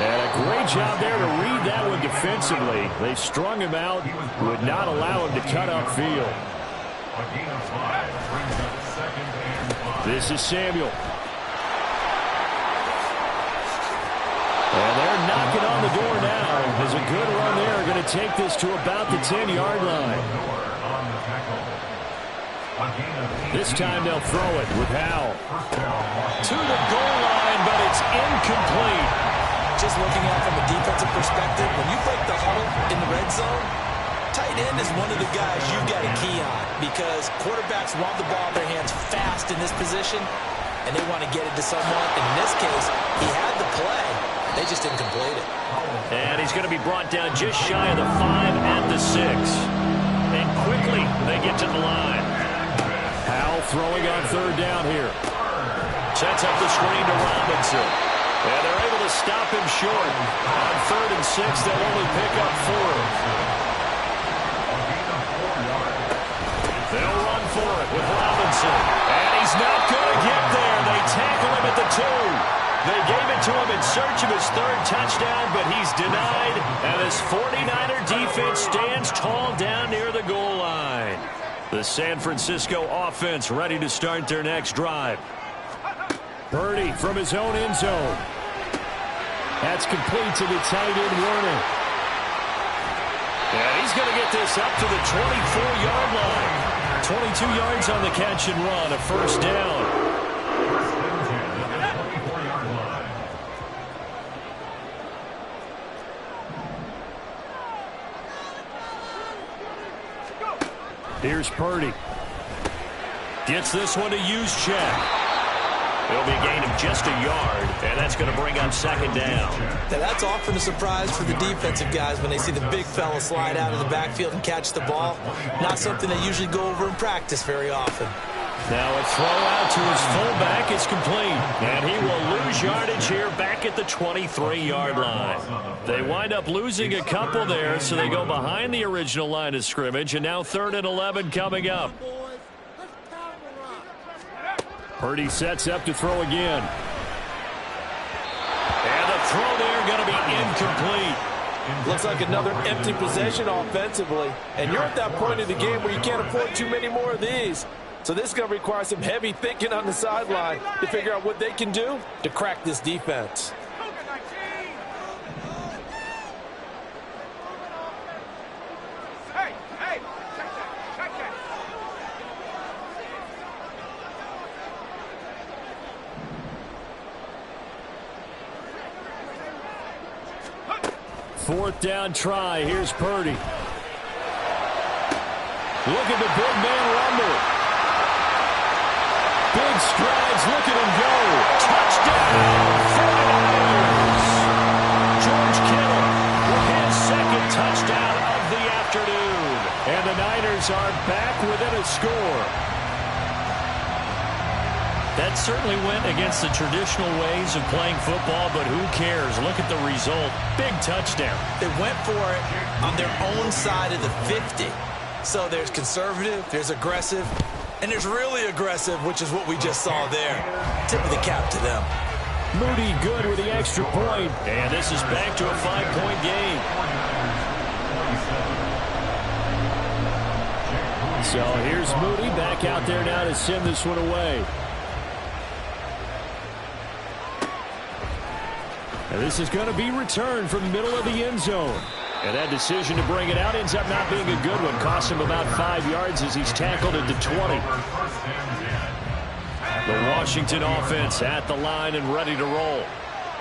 And a great job there to read that one defensively. They strung him out, would not allow him to cut upfield. A gain of 5 brings up 2nd and 5. This is Samuel. And they're knocking on the door now. As a good run there, going to take this to about the 10-yard line. This time they'll throw it with Howell. To the goal line, but it's incomplete. Just looking at it from a defensive perspective, when you break the huddle in the red zone, tight end is one of the guys you've got to key on because quarterbacks want the ball in their hands fast in this position, and they want to get it to someone. In this case, he had the play. They just didn't complete it. And he's going to be brought down just shy of the 5 at the 6. And quickly, they get to the line. Howell throwing on 3rd down here. Sets up the screen to Robinson. And they're able to stop him short. On 3rd and 6, they'll only pick up 4. They'll run for it with Robinson. And he's not going to get there. They tackle him at the 2. They gave it to him in search of his 3rd touchdown, but he's denied. And this 49er defense stands tall down near the goal line. The San Francisco offense ready to start their next drive. Purdy from his own end zone. That's complete to the tight end Werner. And he's going to get this up to the 24-yard line. 22 yards on the catch and run, a 1st down. Here's Purdy. Gets this one to Juszczyk. It'll be a gain of just a yard, and that's going to bring up 2nd down. Now that's often a surprise for the defensive guys when they see the big fella slide out of the backfield and catch the ball. Not something they usually go over in practice very often. Now a throw out to his fullback is complete, and he will lose yardage here back at the 23-yard line. They wind up losing a couple there, so they go behind the original line of scrimmage, and now 3rd and 11 coming up. Purdy sets up to throw again. throw there going to be incomplete. Looks like another empty possession offensively. And you're at that point in the game where you can't afford too many more of these. So this is going to require some heavy thinking on the sideline to figure out what they can do to crack this defense. Fourth down try. Here's Purdy. Look at the big man rumble. Big strides. Look at him go. Touchdown, 49ers. George Kittle with his second touchdown of the afternoon. And the Niners are back within a score. That certainly went against the traditional ways of playing football, but who cares? Look at the result. Big touchdown. They went for it on their own side of the 50. So there's conservative, there's aggressive, and there's really aggressive, which is what we just saw there. Tip of the cap to them. Moody good with the extra point. And this is back to a 5-point game. So here's Moody back out there now to send this one away. And this is going to be returned from the middle of the end zone. And that decision to bring it out ends up not being a good one. Cost him about 5 yards as he's tackled into 20. The Washington offense at the line and ready to roll.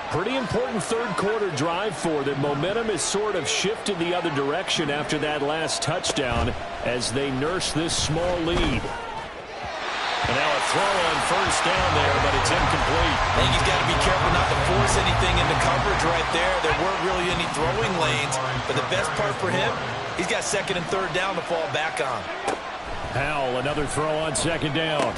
Pretty important third quarter drive for them. Momentum has sort of shifted the other direction after that last touchdown as they nurse this small lead. And now a throw on first down there, but it's incomplete. I think he's got to be careful not to force anything into coverage right there. There weren't really any throwing lanes, but the best part for him, he's got second and third down to fall back on. Howell, another throw on second down.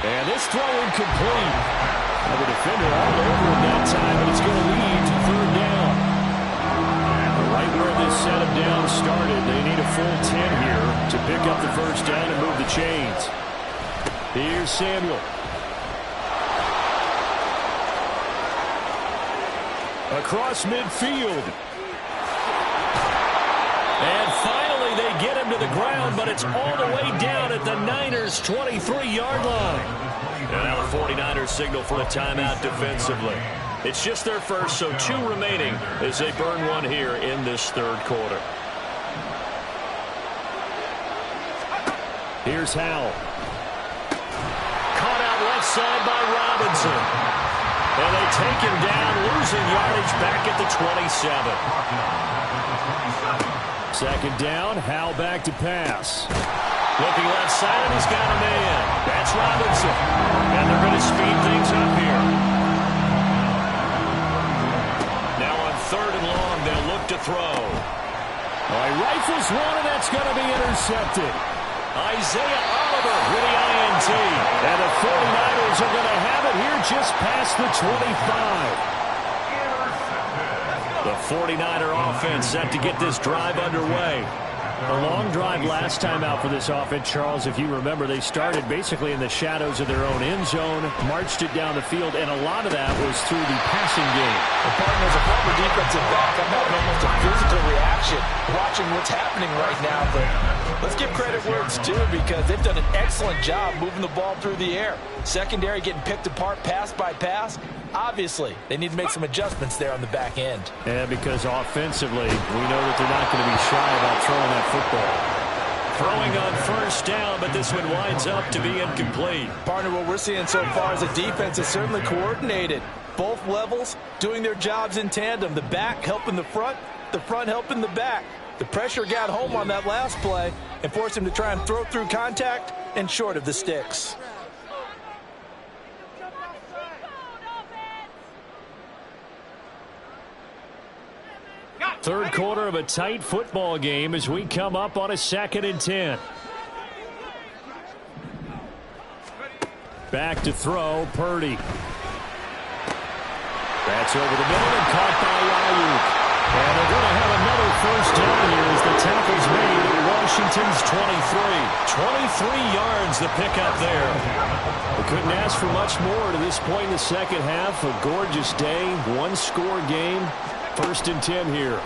And this throw incomplete. Now the defender all over him that time, but it's going to lead to third down. Right where this set him down started, they need a full 10 here to pick up the first down and move the chains. Here's Samuel. Across midfield. And finally they get him to the ground, but it's all the way down at the Niners' 23-yard line. And now the 49ers signal for a timeout defensively. It's just their first, so 2 remaining as they burn one here in this third quarter. Here's Howell. Left side by Robinson. And they take him down, losing yardage back at the 27. Second down, Howell back to pass. Looking left side, he's got a man. That's Robinson. And they're going to speed things up here. Now on third and long, they'll look to throw. He rifles one, and that's going to be intercepted. Isaiah Oliver with the INT. And the 49ers are going to have it here just past the 25. The 49er offense set to get this drive underway. A long drive last time out for this offense, Charles. If you remember, they started basically in the shadows of their own end zone, marched it down the field, and a lot of that was through the passing game. The partner is a former defensive back. I'm having almost a physical reaction watching what's happening right now. But let's give credit where it's due because they've done an excellent job moving the ball through the air. Secondary getting picked apart pass by pass. Obviously, they need to make some adjustments there on the back end. And because offensively, we know that they're not going to be shy about throwing that football. Throwing on first down, but this one winds up to be incomplete. Partner, what we're seeing so far is a defense is certainly coordinated. Both levels doing their jobs in tandem. The back helping the front helping the back. The pressure got home on that last play and forced him to try and throw through contact and short of the sticks. Third quarter of a tight football game as we come up on a 2nd and 10. Back to throw, Purdy. That's over the middle and caught by Ayuk. And they're going to have another first down here as the tackle's made at 1 Washington's 23. 23 yards the pickup there. We couldn't ask for much more to this point in the second half. A gorgeous day, one-score game. 1st and 10 here.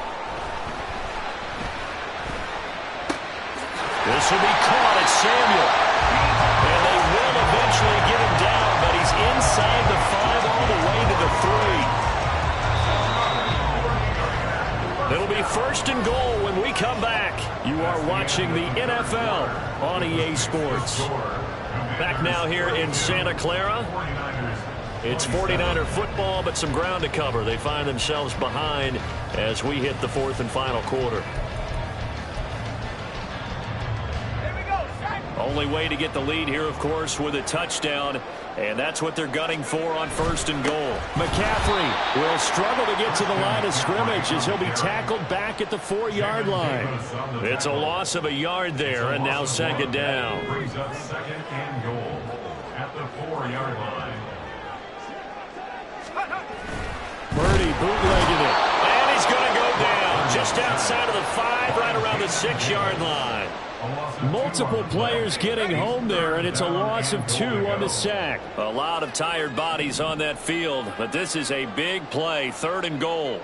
This will be caught at Samuel. And they will eventually get him down, but he's inside the 5 all the way to the 3. It'll be 1st and goal when we come back. You are watching the NFL on EA Sports. Back now here in Santa Clara. It's 49er football, but some ground to cover. They find themselves behind as we hit the 4th and final quarter. Only way to get the lead here, of course, with a touchdown, and that's what they're gunning for on 1st and goal. McCaffrey will struggle to get to the line of scrimmage as he'll be tackled back at the 4-yard line. It's a loss of a yard there, and now 2nd down. Brings up 2nd and goal at the 4-yard line. Birdie bootlegging it. And he's going to go down just outside of the 5, right around the 6-yard line. Multiple players getting home there, and it's a loss of 2 on the sack. A lot of tired bodies on that field, but this is a big play. 3rd and goal.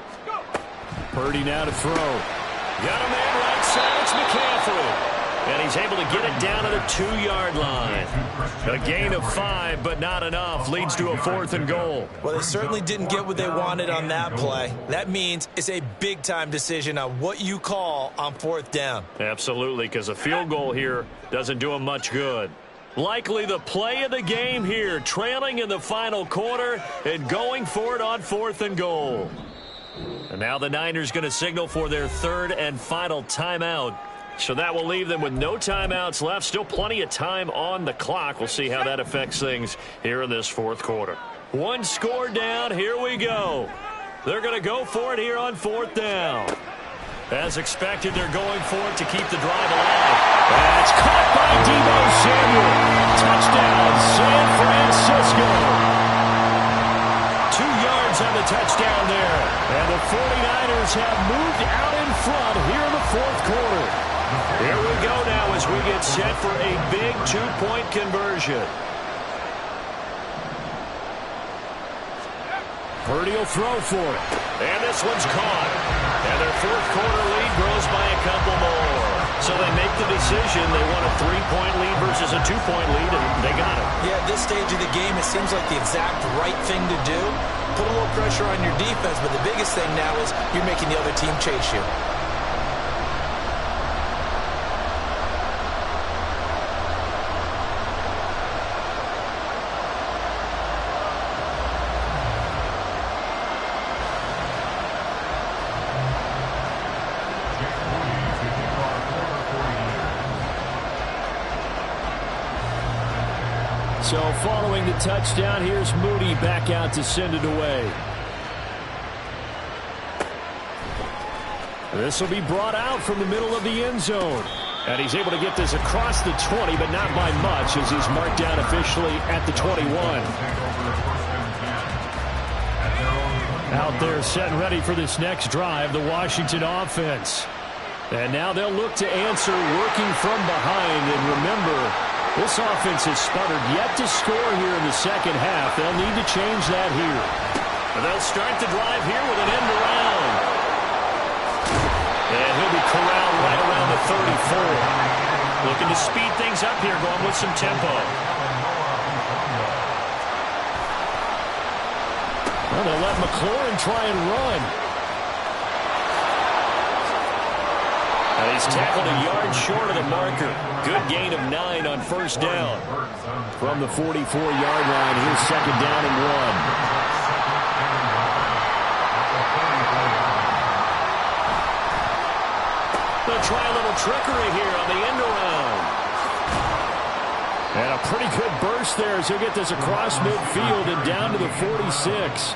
Purdy now to throw. Got a man right side. It's McCaffrey. And he's able to get it down to the 2-yard line. A gain of 5, but not enough. Leads to a 4th and goal. Well, they certainly didn't get what they wanted on that play. That means it's a big-time decision on what you call on 4th down. Absolutely, because a field goal here doesn't do them much good. Likely the play of the game here, trailing in the final quarter and going for it on 4th and goal. And now the Niners going to signal for their 3rd and final timeout. So that will leave them with no timeouts left. Still plenty of time on the clock. We'll see how that affects things here in this 4th quarter. 1 score down. Here we go. They're going to go for it here on 4th down. As expected, they're going for it to keep the drive alive. That's caught by Deebo Samuel. Touchdown, San Francisco. 2 yards on the touchdown there. And the 49ers have moved out in front here in the 4th quarter. Here we go now as we get set for a big 2-point conversion. Purdy will throw for it. And this one's caught. And their 4th quarter lead grows by a couple more. So they make the decision. They want a 3-point lead versus a 2-point lead, and they got it. Yeah, at this stage of the game, it seems like the exact right thing to do. Put a little pressure on your defense, but the biggest thing now is you're making the other team chase you. So following the touchdown, here's Moody back out to send it away. This will be brought out from the middle of the end zone. And he's able to get this across the 20, but not by much as he's marked down officially at the 21. Out there set and ready for this next drive, the Washington offense. And now they'll look to answer working from behind. And remember, this offense has sputtered yet to score here in the second half. They'll need to change that here. And they'll start the drive here with an end around. And he'll be corralled right around the 34. Looking to speed things up here, going with some tempo. Well, they'll let McLaurin try and run. And he's tackled a yard short of the marker. Good gain of 9 on 1st down. From the 44-yard line, here's 2nd down and 1. They'll try a little trickery here on the end around. And a pretty good burst there as he'll get this across midfield and down to the 46.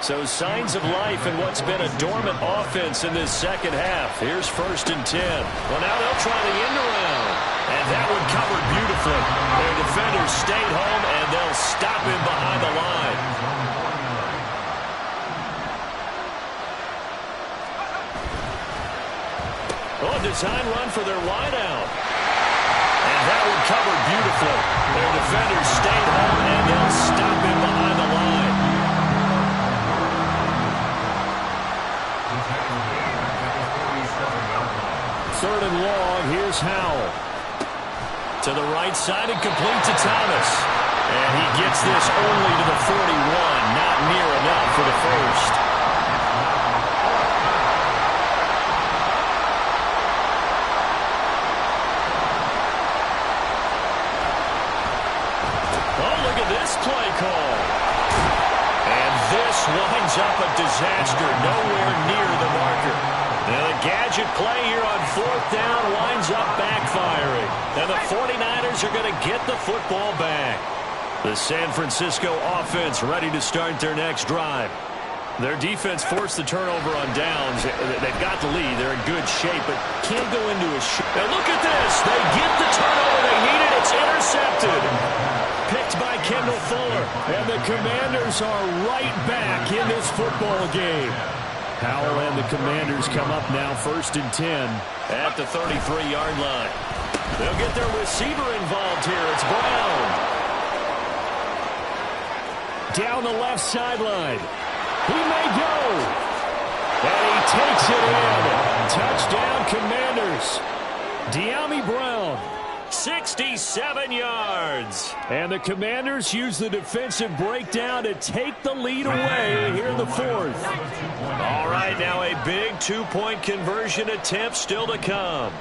So signs of life in what's been a dormant offense in this second half. Here's 1st and 10. Well, now they'll try the end around. And that one covered beautifully. Their defenders stayed home, and they'll stop him behind the line. Oh, design run for their wideout. And that one covered beautifully. Their defenders stayed home, and they'll stop him behind the line. 3rd and long. Here's Howell. To the right side and complete to Thomas. And he gets this only to the 41. Not near enough for the first. Oh, look at this play call. And this winds up a disaster. Nowhere near the marker. Now the gadget play here on 4th down winds up backfiring. And the 49ers are going to get the football back. The San Francisco offense ready to start their next drive. Their defense forced the turnover on downs. They've got the lead. They're in good shape, but can't go into a And look at this. They get the turnover they needed. It's intercepted. Picked by Kendall Fuller. And the Commanders are right back in this football game. Howell and the Commanders come up now 1st and 10. At the 33-yard line. They'll get their receiver involved here. It's Brown. Down the left sideline. He may go. And he takes it in. Touchdown, Commanders. De'Ami Brown. 67 yards. And the Commanders use the defensive breakdown to take the lead away here in the 4th. All right, now a big 2-point conversion attempt still to come.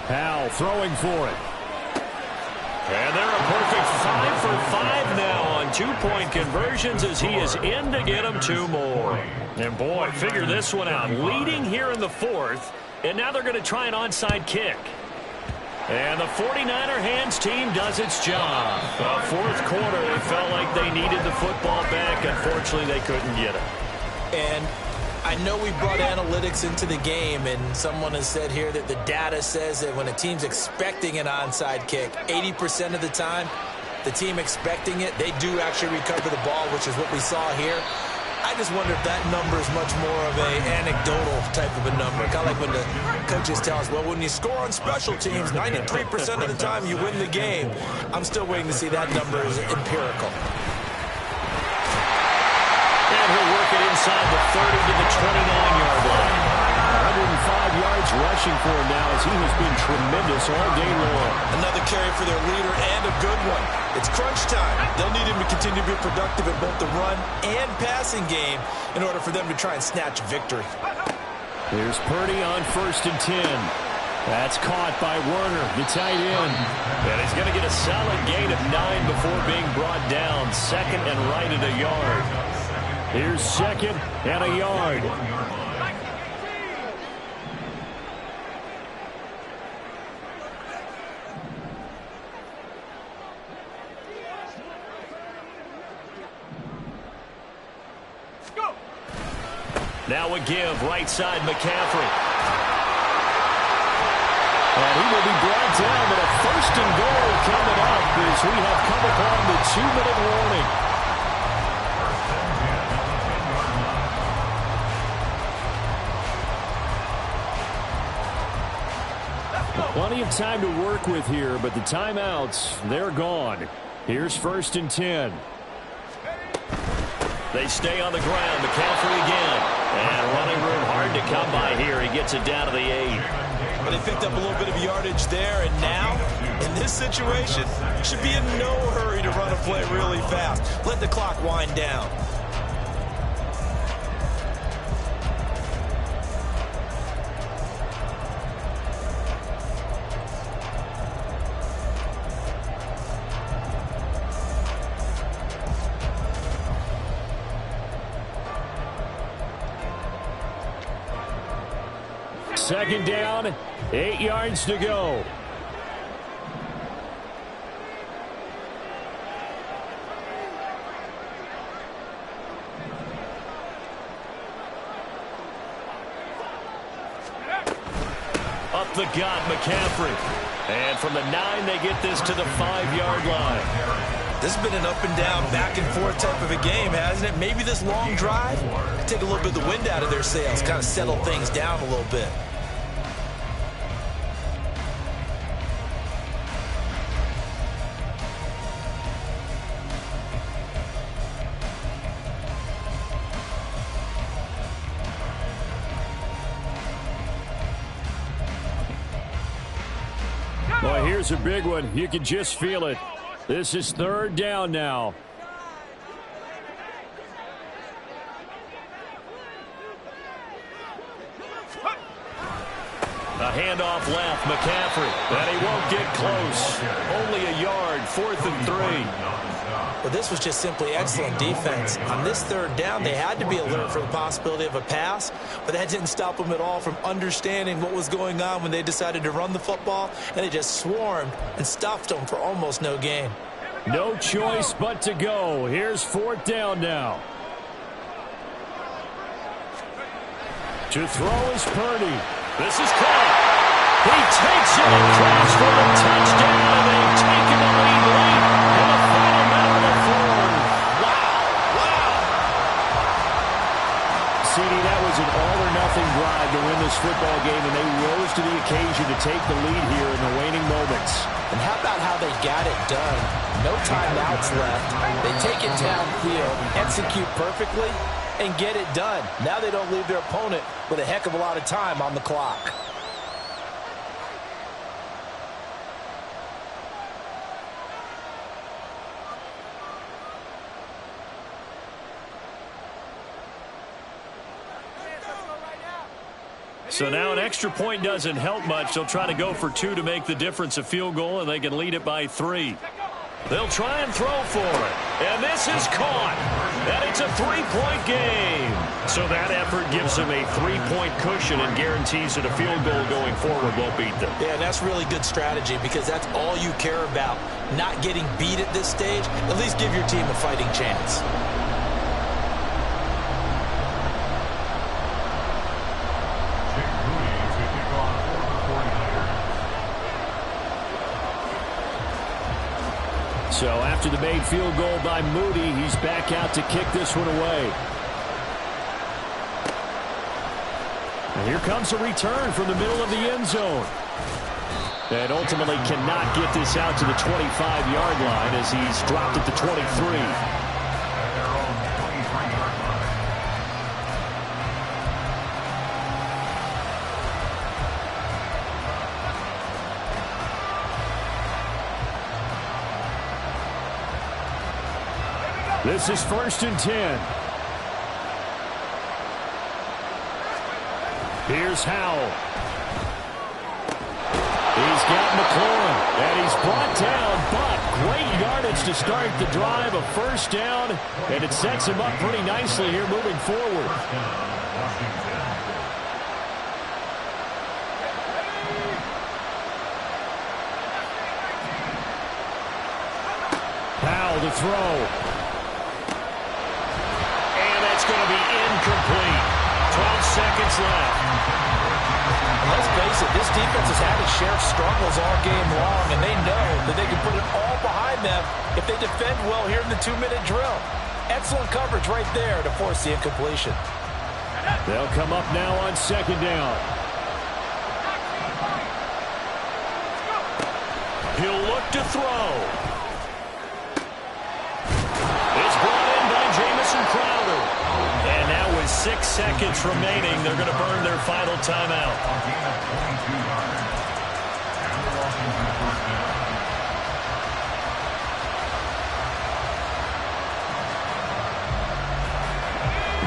Howell throwing for it. And they're a perfect 5 for 5 now on 2-point conversions as he is in to get them 2 more. And boy, figure this one out. Leading here in the 4th, and now they're going to try an onside kick. And the 49er hands team does its job. The 4th quarter, they felt like they needed the football back. Unfortunately, they couldn't get it. And I know we brought analytics into the game, and someone has said here that the data says that when a team's expecting an onside kick, 80% of the time, the team expecting it, they do actually recover the ball, which is what we saw here. I just wonder if that number is much more of an anecdotal type of a number. Kind of like when the coaches tell us, well, when you score on special teams, 93% of the time you win the game. I'm still waiting to see that number is empirical. And he'll work it inside the 30 to the 29-yard line. 105 yards rushing for him now as he has been tremendous all day long. Another carry for their leader and a good one. It's crunch time. They'll need him to continue to be productive in both the run and passing game in order for them to try and snatch victory. Here's Purdy on 1st and 10. That's caught by Werner, the tight end. And he's going to get a solid gain of 9 before being brought down. 2nd and right at a yard. Here's 2nd and a yard. Now a give, right side, McCaffrey. And he will be brought down, but a 1st and goal coming up as we have come upon the 2-minute warning. Plenty of time to work with here, but the timeouts, they're gone. Here's 1st and 10. They stay on the ground. McCaffrey again. And running room hard to come by here. He gets it down to the 8. But they picked up a little bit of yardage there, and now, in this situation, should be in no hurry to run a play really fast. Let the clock wind down. Second down, 8 yards to go. Up the gut, McCaffrey. And from the 9, they get this to the 5-yard line. This has been an up and down, back and forth type of a game, hasn't it? Maybe this long drive take a little bit of the wind out of their sails, kind of settle things down a little bit. There's a big one. You can just feel it. This is third down now. A handoff left, McCaffrey. And he won't get close. Only a yard, 4th and 3. Well, this was just simply excellent defense. On this third down, they had to be alert for the possibility of a pass, but that didn't stop them at all from understanding what was going on when they decided to run the football, and they just swarmed and stuffed them for almost no gain. No choice but to go. Here's 4th down now. To throw is Purdy. This is caught. He takes it across for the touchdown, and they've taken the lead late in the final minute of the fourth. Wow. CD, that was an all-or-nothing drive to win this football game, and they rose to the occasion to take the lead here in the waning moments. And how about how they got it done? No timeouts left. They take it downfield, execute perfectly, and get it done. Now they don't leave their opponent with a heck of a lot of time on the clock. So now an extra point doesn't help much. They'll try to go for 2 to make the difference a field goal, and they can lead it by 3. They'll try and throw for it. And this is caught. And it's a 3-point game. So that effort gives them a 3-point cushion and guarantees that a field goal going forward won't beat them. Yeah, and that's really good strategy because that's all you care about. Not getting beat at this stage. At least give your team a fighting chance. So after the made field goal by Moody, he's back out to kick this one away. And here comes a return from the middle of the end zone. And ultimately cannot get this out to the 25-yard line as he's dropped at the 23. This is 1st and 10. Here's Howell. He's got McLaurin, and he's brought down, but great yardage to start the drive, a 1st down, and it sets him up pretty nicely here moving forward. Howell to throw. Going to be incomplete. 12 seconds left. Let's face it, this defense has had its share of struggles all game long, and they know that they can put it all behind them if they defend well here in the 2-minute drill. Excellent coverage right there to force the incompletion. They'll come up now on 2nd down. He'll look to throw. It's brought in by Jamison Crowder. And now with 6 seconds remaining, they're going to burn their final timeout.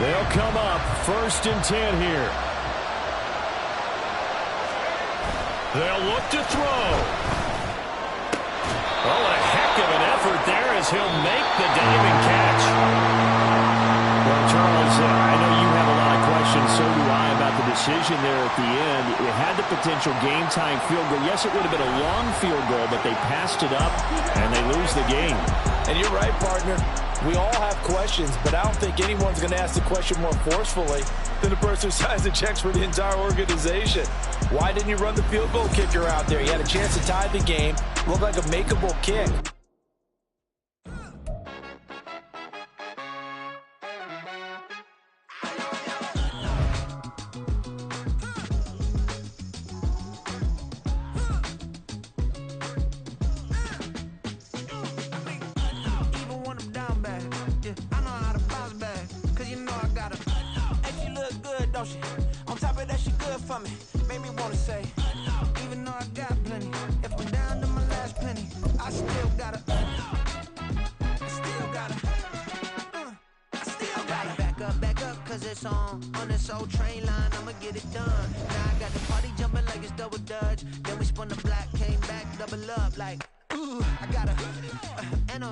They'll come up 1st and 10 here. They'll look to throw. Oh, a heck of an effort there as he'll make the diving catch. Well, Charles, I know you have a lot of questions, so do I, about the decision there at the end. It had the potential game-time field goal. Yes, it would have been a long field goal, but they passed it up, and they lose the game. And you're right, partner. We all have questions, but I don't think anyone's going to ask the question more forcefully than the person who signs the checks for the entire organization. Why didn't you run the field goal kicker out there? You had a chance to tie the game. Looked like a makeable kick. On top of that, she good for me. Made me wanna say, even though I got plenty, if I'm down to my it's on this old train line, I'ma get it done. Now I got the party jumping like it's double dutch. Then we spun the block, came back, double up like, ooh, I got her, and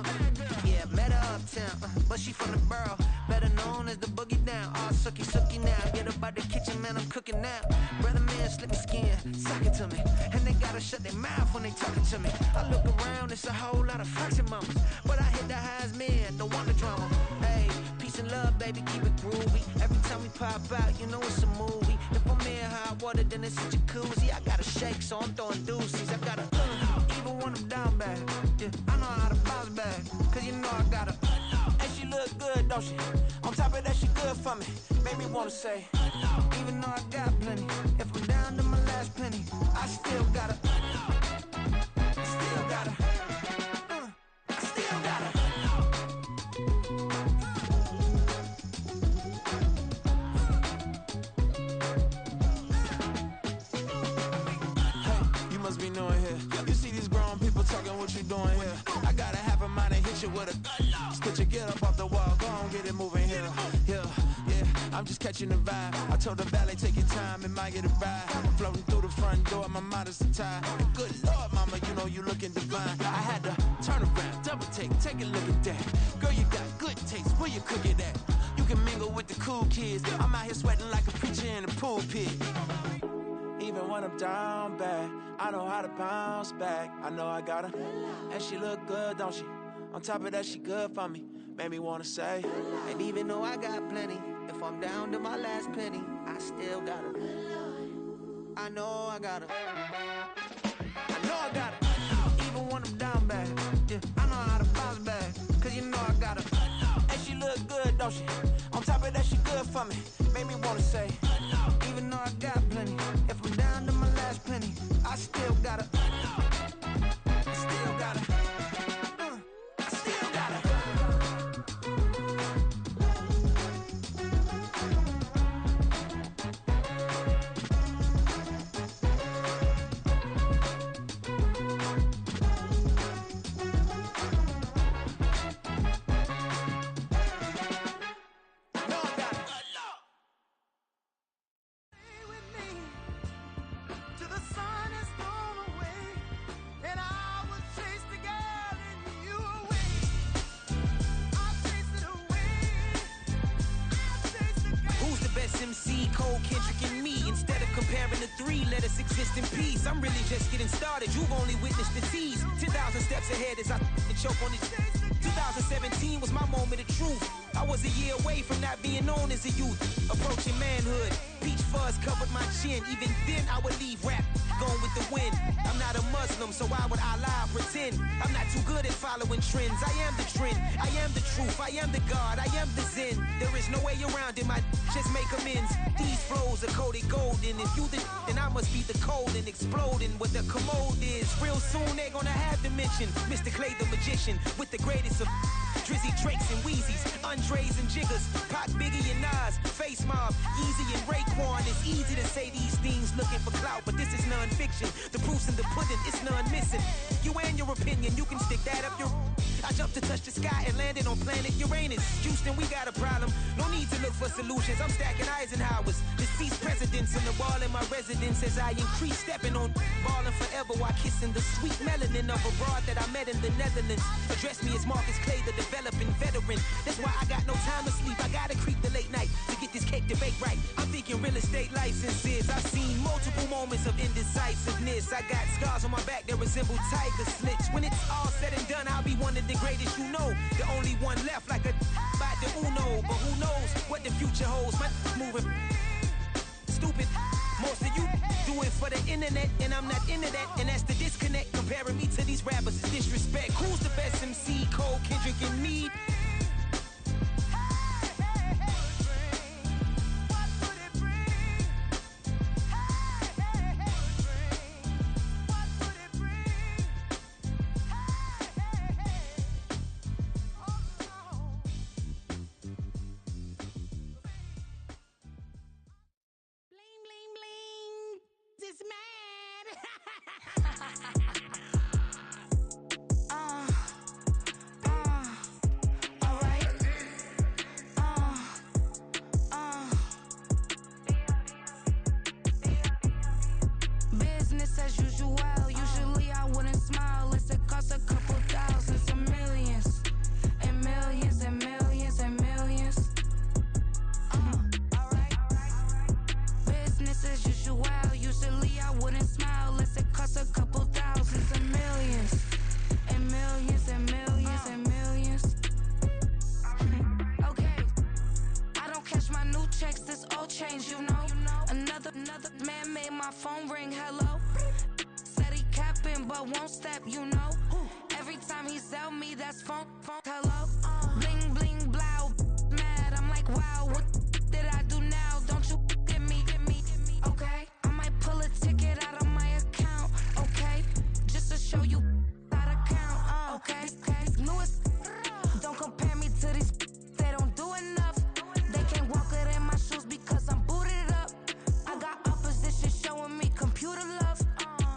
yeah, met her uptown, but she from the borough, better known as the boogie down. All sookie now, get up out the kitchen, man, I'm cooking now. Brother man, slip me skin, suck it to me, and they gotta shut their mouth when they talking to me. I look around, it's a whole lot of fraction mamas, but I hit the highs, man, don't want the drama. Hey, peace and love, baby, keep it groovy. Every time we pop out, you know it's a movie. If I'm in hot water, then it's a jacuzzi. I gotta shake, so I'm throwing deuces. I gotta even when I'm down bad. Yeah, I know how to bounce back, cause you know I gotta. And she look good, don't she? On top of that, she good for me. Made me wanna say, even though I got plenty, if I'm down to my last penny, I still gotta. Still gotta. Still gotta. you must be knowing here. You see these grown people talking, what you doing here? I gotta have a mind to hit you with a put your get up off the wall, go on, get it moving here. Yeah, I'm just catching the vibe. I told the valet, take your time, it might get a ride. Floating through the front door, my mind is tied. Good Lord, mama, you know you looking divine. I had to turn around, double take a look at that. Girl, you got good taste, where you cook it at? You can mingle with the cool kids. I'm out here sweating like a preacher in a pulpit. Even when I'm down bad, I know how to bounce back. I know I got her, and she look good, don't she? On top of that, she good for me. Made me wanna say, and even though I got plenty, if I'm down to my last penny, I still got her. I know I got her. I know I got her. Even when I'm down bad, yeah, I know how to bounce back, cause you know I got her. And she look good, don't she? On top of that, she good for me. Made me wanna say, even though I got plenty, if I'm down to my last penny, I still got her. I still got her. I still got her. MC, Cole, Kendrick, and me. Instead of comparing the three, let us exist in peace. I'm really just getting started. You've only witnessed the tease. 10,000 steps ahead as I choke on it. 2017 was my moment of truth. I was a year away from not being known as a youth. Approaching manhood. Peach fuzz covered my chin. Even then, I would leave rap going with the wind. I'm not a Muslim, so why would I lie or pretend? I'm not too good at following trends. I am the trend. I am the truth. I am the God. I am the Zen. There is no way around it. My just make amends. These flows are coated golden. If you the then I must be the cold and exploding what the commode is. Real soon they're gonna have to mention Mr. Clay the magician with the greatest of Drizzy, Drakes, and Wheezies, Andres and Jiggers, Pac, Biggie, and Nas, Face Mob, Yeezy, and Raekwon. It's easy to say these things looking for clout, but this is non-fiction. The proof's in the pudding, it's none missing. You and your opinion, you can stick that up your... I jumped to touch the sky and landed on planet Uranus. Houston, we got a problem. No need to look for solutions. I'm stacking Eisenhowers. Deceased presidents in the wall in my residence as I increase stepping on ballin' forever while kissing the sweet melanin of a broad that I met in the Netherlands. Address me as Marcus Clay, the developing veteran. That's why I got no time to sleep. I gotta creep the late night to get this cake to bake right. I'm thinking real estate licenses. I've seen multiple moments of indecisiveness. I got scars on my back that resemble tiger slits. When it's all said and done, I'll be one of the greatest you know. The only one left like a by the Uno. But who knows what the future holds. My moving stupid. Most of you do it for the internet, and I'm not into that. And that's the disconnect. Comparing me to these rappers is disrespect. Who's the best MC? Cole, Kendrick, and me? my phone ring, hello. Said he capping, but won't step, you know. Every time he sell me, that's phone, hello. Bling, bling, blow, mad. I'm like, wow, what did I do now? Don't you get me, okay? I might pull a ticket out of my account, okay? Just to show you how to count, okay? Lewis, don't compare me to these, they don't do enough. They can't walk it in my shoes because I'm booted up. I got opposition showing me computer love.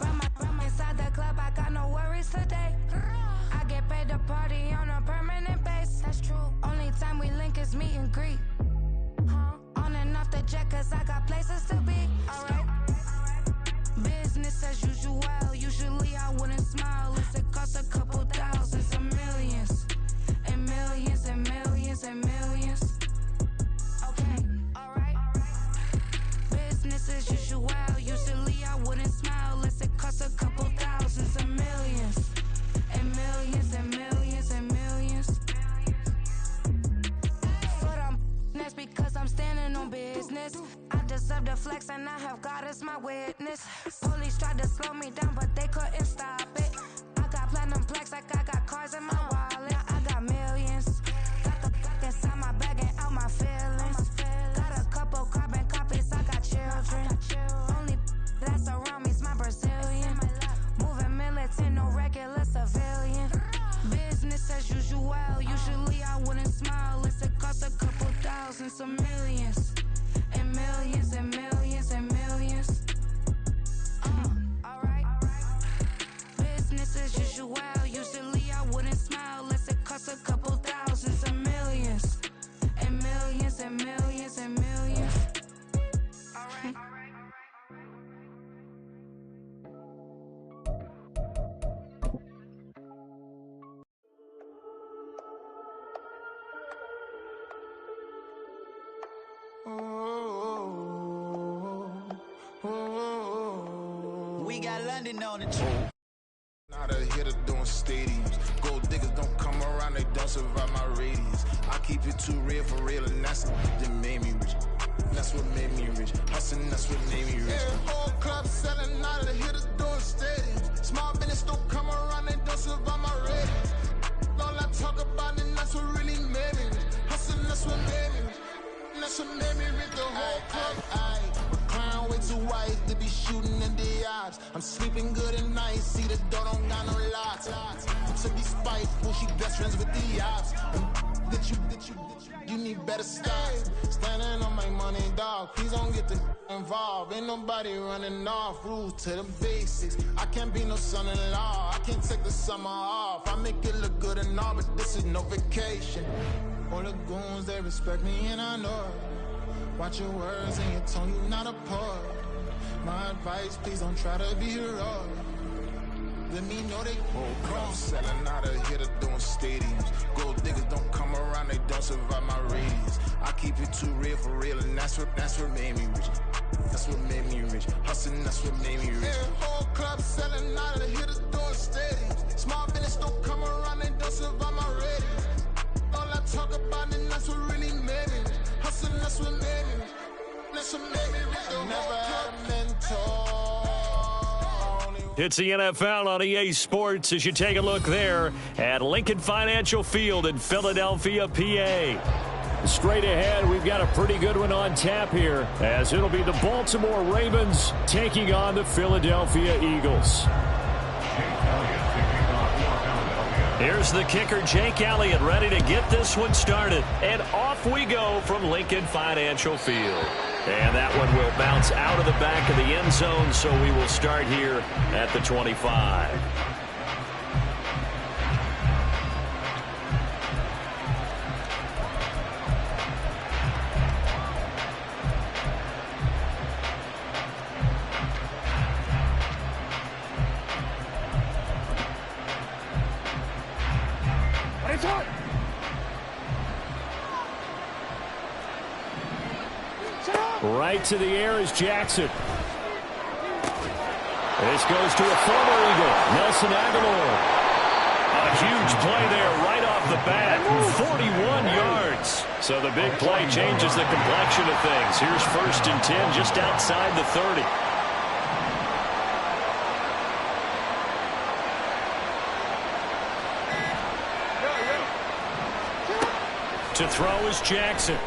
Ram inside the club, I got no worries today. I get paid to party on a permanent base. That's true. Only time we link is meet and greet. On and off the jet, cause I got places to be. Alright. Business as usual. Usually I wouldn't smile if it cost a couple thousands and millions. And millions and millions and millions. Okay, alright. Business as usual. Usually I wouldn't smile unless it cost a couple thousands and millions. And millions and millions and millions. But that's because I'm standing on business. I deserve the flex and I have God as my witness. Police tried to slow me down but they couldn't stop it. I got platinum plaques like I got cars in my wallet. I got millions. Got the fuck inside my bag and out my feelings. Got a couple carbon copies, I got children. Only that's around me's my Brazilian. Moving militant, no regular civilian. Business as usual. Usually I wouldn't smile unless it cost a couple thousands of millions. And millions and millions and millions. Alright. Business as usual. Usually I wouldn't smile unless it cost a couple thousands of millions. And millions and millions and millions. Alright. We got London on the track. Not a hitter doing stadiums. Gold diggers don't come around, they don't survive my radius. I keep it too real for real, and that's that made me rich. That's what made me rich. Hustling, that's what made me rich. Yeah, whole club selling, not a hitter doing stadiums. Small business don't come around, they don't survive my radius. All I talk about, and that's what really made me rich. Hustling, that's what made me rich. That's what made me rich. The whole club. Way too wise to be shooting in the eyes. I'm sleeping good at night. See the door don't got no locks. To be spiteful, she best friends with the ops. You need better stop. Standing on my money, dog. Please don't get the involved. Ain't nobody running off. Rules to the basics. I can't be no son-in-law. I can't take the summer off. I make it look good and all, but this is no vacation. All the goons, they respect me and I know it. Watch your words and your tone, you not a part. My advice, please don't try to be heroic. Let me know they won't come. Selling out a hitter doing stadiums. Gold diggers don't come around, they don't survive my radius. I keep it too real for real, and that's what made me rich. That's what made me rich. Hustling, that's what made me rich. Yeah, whole club selling out a hitter doing stadiums. Small business don't come around, they don't survive my radius. All I talk about, and that's what really made me rich. Hustling, that's what made me rich. That's what made me rich. Never had a mentor. It's the NFL on EA Sports as you take a look there at Lincoln Financial Field in Philadelphia, PA. Straight ahead, we've got a pretty good one on tap here as it'll be the Baltimore Ravens taking on the Philadelphia Eagles. Here's the kicker, Jake Elliott, ready to get this one started. And off we go from Lincoln Financial Field. And that one will bounce out of the back of the end zone, so we will start here at the 25. Right to the air is Jackson. This goes to a former Eagle, Nelson Aguilar. A huge play there right off the bat, 41 yards. So the big play changes the complexion of things. Here's 1st and 10 just outside the 30. To throw is Jackson.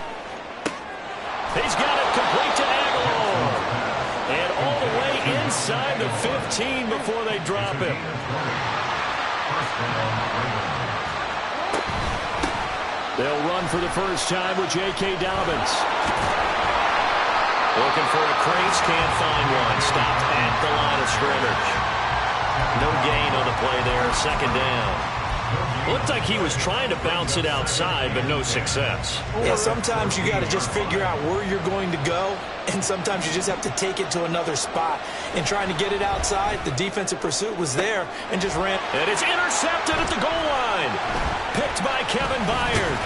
He's got it complete to Aguilar. And all the way inside the 15 before they drop him. They'll run for the first time with J.K. Dobbins. Looking for a crease, can't find one. Stopped at the line of scrimmage. No gain on the play there, second down. Looked like he was trying to bounce it outside, but no success. Yeah, sometimes you got to just figure out where you're going to go, and sometimes you just have to take it to another spot. In trying to get it outside, the defensive pursuit was there and just ran. And it's intercepted at the goal line. Picked by Kevin Byard.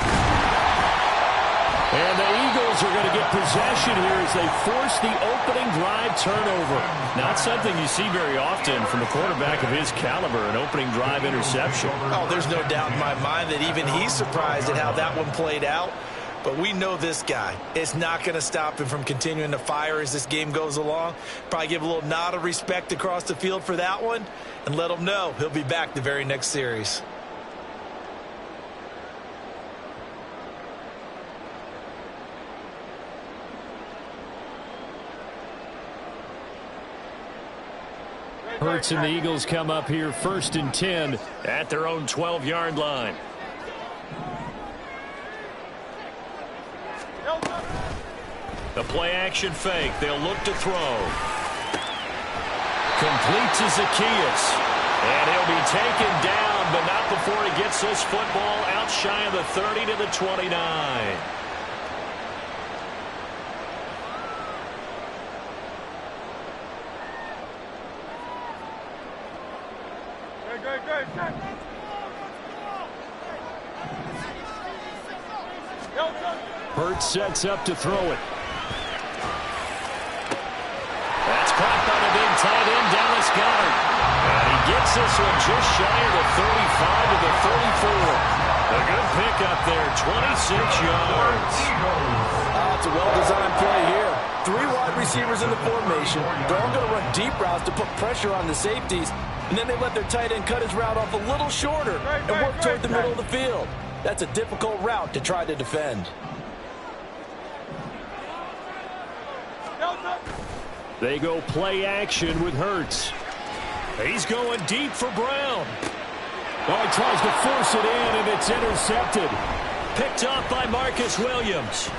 And the Eagles are going to get possession here as they force the opening drive turnover. Not something you see very often from a quarterback of his caliber, an opening drive interception. Oh, there's no doubt in my mind that even he's surprised at how that one played out. But we know this guy. It's not going to stop him from continuing to fire as this game goes along. Probably give a little nod of respect across the field for that one and let him know he'll be back the very next series. Hurts and the Eagles come up here 1st and 10 at their own 12-yard line. The play-action fake. They'll look to throw. Complete to Zacchaeus. And he'll be taken down, but not before he gets this football out shy of the 30 to the 29. Hurts sets up to throw it. That's caught by the big tight end, Dallas Goedert. And he gets this one just shy of the 35 to the 34. A good pickup there, 26 yards. It's a well-designed play here. 3 wide receivers in the formation. They're all going to run deep routes to put pressure on the safeties. And then they let their tight end cut his route off a little shorter and work toward the middle of the field. That's a difficult route to try to defend. They go play action with Hurts. He's going deep for Brown. Oh, he tries to force it in, and it's intercepted. Picked off by Marcus Williams.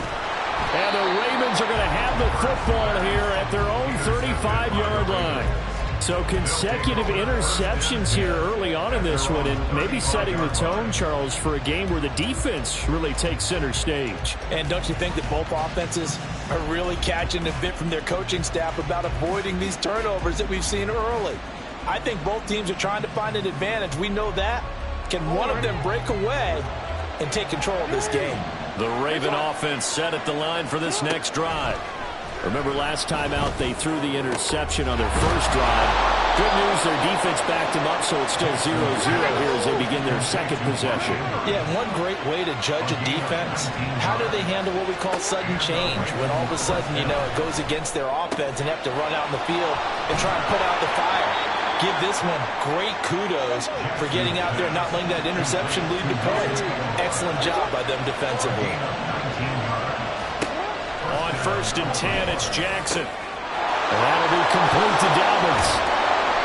And the Ravens are going to have the football here at their own 35-yard line. So consecutive interceptions here early on in this one, and maybe setting the tone, Charles, for a game where the defense really takes center stage. And don't you think that both offenses are really catching a bit from their coaching staff about avoiding these turnovers that we've seen early? I think both teams are trying to find an advantage. We know that. Can one of them break away and take control of this game? The Raven offense set at the line for this next drive. Remember last time out they threw the interception on their first drive. Good news, their defense backed them up, so it's still 0-0 here as they begin their second possession. Yeah, one great way to judge a defense, how do they handle what we call sudden change? When all of a sudden, you know, it goes against their offense and have to run out in the field and try and put out the fire. Give this one great kudos for getting out there and not letting that interception lead to points. Excellent job by them defensively. On 1st and 10, it's Jackson. And that'll be complete to Dobbins.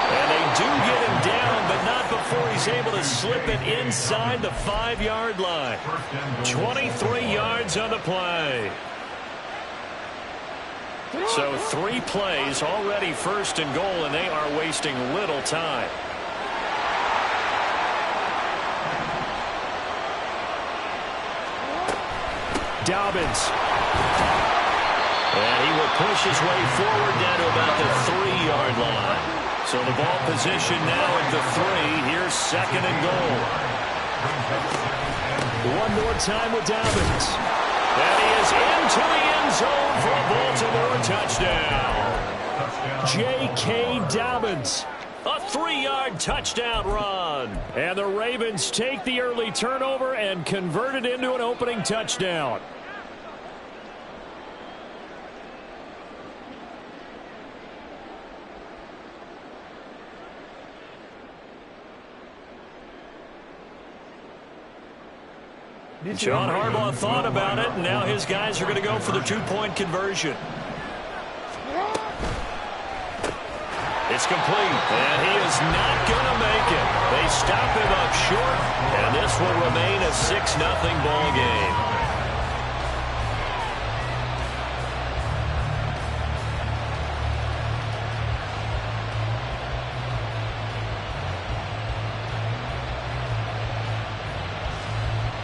And they do get him down, but not before he's able to slip it inside the 5-yard line. 23 yards on the play. So 3 plays, already 1st and goal, and they are wasting little time. Dobbins. And he will push his way forward down to about the 3-yard line. So the ball position now at the 3. Here's 2nd and goal. One more time with Dobbins. And he is into the end zone for a Baltimore touchdown. J.K. Dobbins. A 3-yard touchdown run. And the Ravens take the early turnover and convert it into an opening touchdown. John Harbaugh thought about it, and now his guys are going to go for the two-point conversion. It's complete, and he is not going to make it. They stop him up short, and this will remain a 6-0 ball game.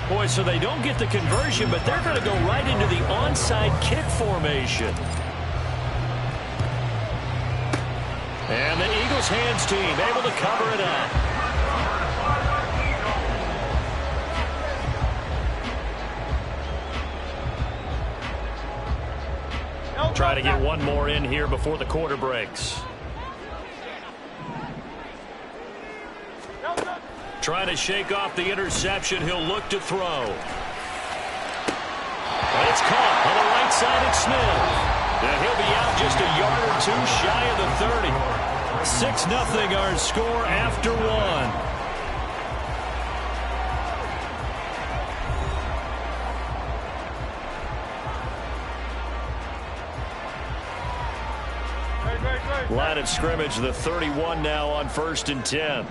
Boy, so they don't get the conversion, but they're going to go right into the onside kick formation. And the Eagles hands team able to cover it up. Try to get one more in here before the quarter breaks. Trying to shake off the interception. He'll look to throw. And it's caught on the right side at Smith. And he'll be out just a yard or two shy of the 30. 6-0 our score after one. Line of scrimmage, the 31 now on 1st and 10.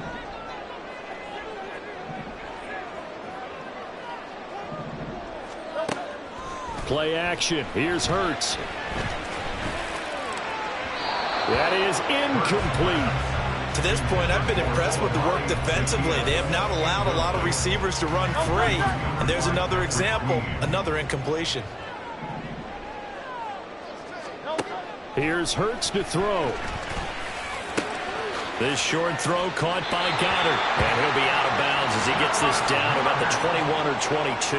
Play action. Here's Hurts. That is incomplete. To this point, I've been impressed with the work defensively. They have not allowed a lot of receivers to run free. And there's another example, another incompletion. Here's Hurts to throw. This short throw caught by Goddard. And he'll be out of bounds as he gets this down about the 21 or 22.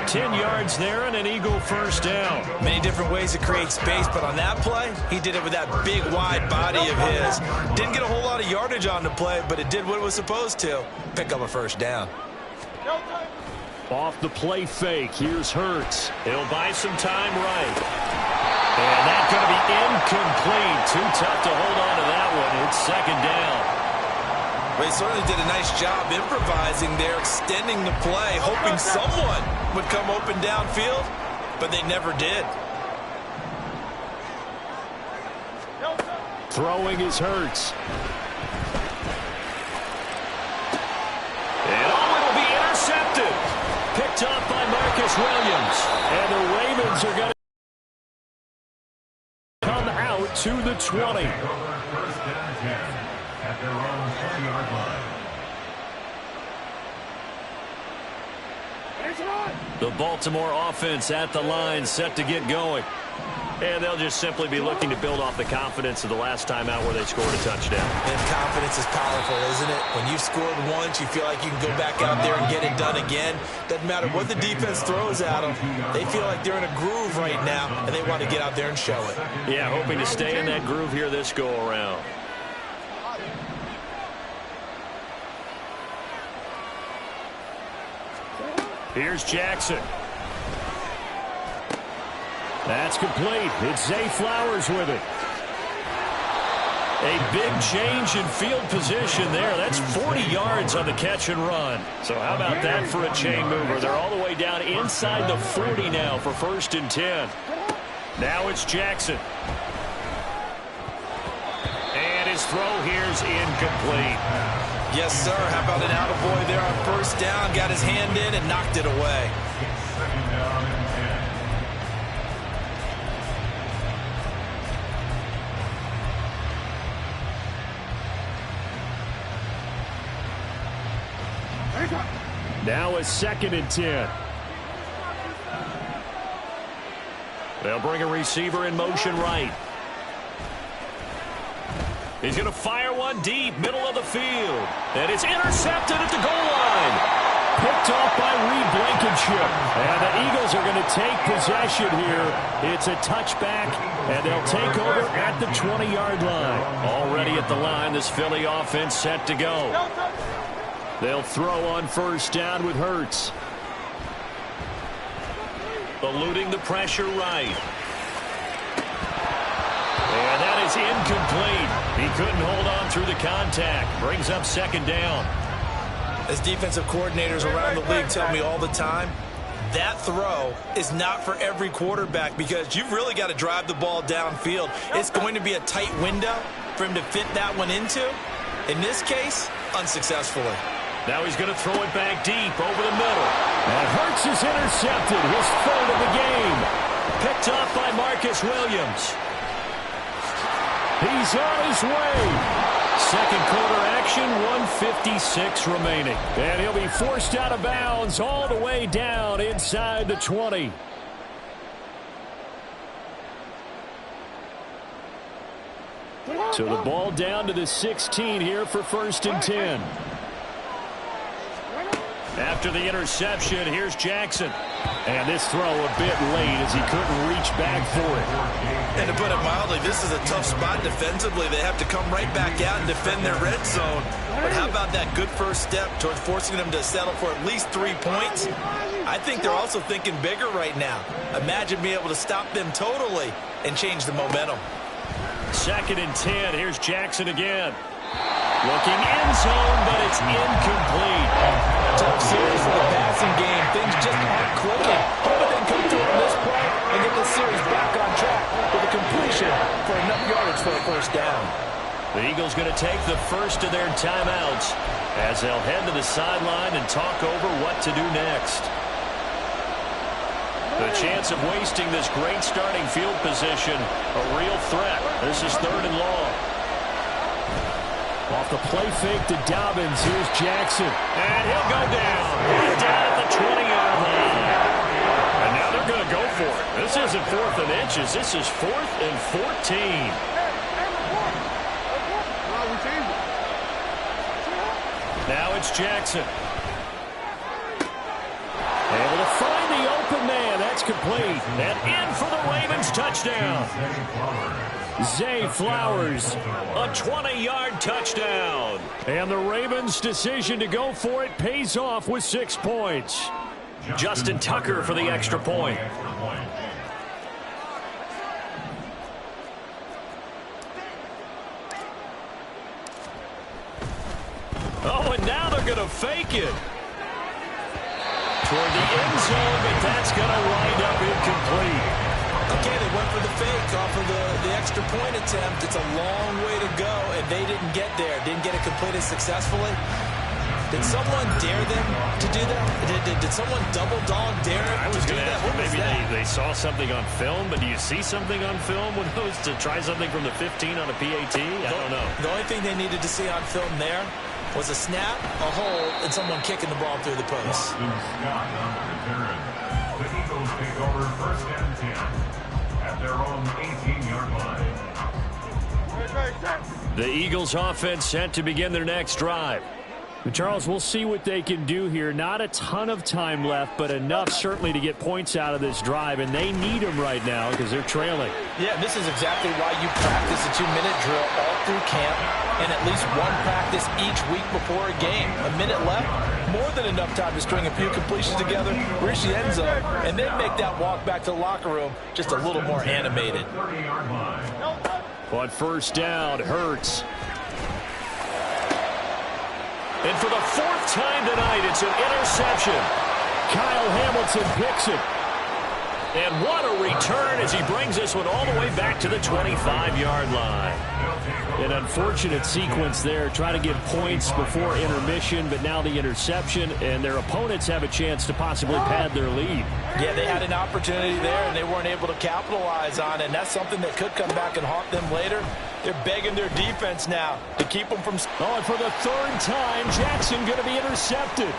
10 yards there and an Eagle first down. Many different ways to create space, but on that play, he did it with that big, wide body of his. Didn't get a whole lot of yardage on the play, but it did what it was supposed to. Pick up a first down. Off the play fake, here's Hurts. He'll buy some time right. And that's going to be incomplete. Too tough to hold on to that one. It's second down. They certainly did a nice job improvising there, extending the play, hoping someone would come open downfield, but they never did. Throwing is Hurts. And it'll be intercepted. Picked up by Marcus Williams. And the Ravens are going to come out to the 20. First down 10 at their own 20-yard line. The Baltimore offense at the line, set to get going. And they'll just simply be looking to build off the confidence of the last time out where they scored a touchdown. And confidence is powerful, isn't it? When you've scored once, you feel like you can go back out there and get it done again. Doesn't matter what the defense throws at them. They feel like they're in a groove right now, and they want to get out there and show it. Yeah, hoping to stay in that groove here this go-around. Here's Jackson. That's complete. It's Zay Flowers with it. A big change in field position there. That's 40 yards on the catch and run. So how about that for a chain mover? They're all the way down inside the 40 now for 1st and 10. Now it's Jackson. And his throw here's incomplete. Yes, sir. How about an attaboy there on first down? Got his hand in and knocked it away. Second down and 10. Now a 2nd and 10. They'll bring a receiver in motion right. He's going to fire one deep, middle of the field. And it's intercepted at the goal line. Picked off by Reed Blankenship. And the Eagles are going to take possession here. It's a touchback, and they'll take over at the 20-yard line. Already at the line, this Philly offense set to go. They'll throw on first down with Hurts. Eluding the pressure right. And that is incomplete. He couldn't hold on through the contact. Brings up second down. As defensive coordinators around the league tell me all the time, that throw is not for every quarterback because you've really got to drive the ball downfield. It's going to be a tight window for him to fit that one into. In this case, unsuccessfully. Now he's going to throw it back deep over the middle. And Hurts is intercepted, his third of the game. Picked off by Marcus Williams. He's on his way. Second quarter action, 1:56 remaining. And he'll be forced out of bounds all the way down inside the 20. So the ball down to the 16 here for 1st and 10. After the interception, here's Jackson. And this throw a bit late as he couldn't reach back for it. And to put it mildly, this is a tough spot defensively. They have to come right back out and defend their red zone. But how about that good first step towards forcing them to settle for at least 3 points? I think they're also thinking bigger right now. Imagine being able to stop them totally and change the momentum. 2nd and 10. Here's Jackson again. Looking end zone, but it's incomplete. Tough series for the passing game. Things just aren't clicking. Hoping they can come through on this play and get the series back on track with a completion for enough yardage for a first down. The Eagles going to take the first of their timeouts as they'll head to the sideline and talk over what to do next. The chance of wasting this great starting field position, a real threat. This is 3rd and long. Off the play fake to Dobbins, here's Jackson. And he'll go down. He's down at the 20-yard line. And now they're going to go for it. This isn't 4th and inches. This is 4th and 14. Now it's Jackson. Able to find the open man. That's complete. And in for the Ravens touchdown. Zay Flowers. A 20-yard touchdown. And the Ravens' decision to go for it pays off with 6 points. Justin Tucker for the extra point. Oh, and now they're going to fake it. Toward the end zone, but that's going to wind up incomplete. Okay, they went for the fake off of the extra point attempt. It's a long way to go, and they didn't get there. Didn't get it completed successfully. Did someone dare them to do that? Did someone double dog dare them to do that? Maybe they saw something on film, but do you see something on film with those to try something from the 15 on a PAT? I don't know. The only thing they needed to see on film there was a snap, a hold, and someone kicking the ball through the post. The Eagles take over 1st and 10 at their own 18-yard line. The Eagles offense set to begin their next drive. Charles, we'll see what they can do here. Not a ton of time left, but enough certainly to get points out of this drive, and they need them right now because they're trailing. Yeah, this is exactly why you practice a 2-minute drill all through camp and at least one practice each week before a game. A minute left, more than enough time to string a few completions together, reach the end zone, and then make that walk back to the locker room just a little more animated. On 1st down, Hurts. And for the 4th time tonight, it's an interception. Kyle Hamilton picks it. And what a return as he brings this one all the way back to the 25-yard line. An unfortunate sequence there, trying to get points before intermission, but now the interception, and their opponents have a chance to possibly pad their lead. Yeah, they had an opportunity there, and they weren't able to capitalize on it, and that's something that could come back and haunt them later. They're begging their defense now to keep them from... Oh, and for the 3rd time, Jackson going to be intercepted.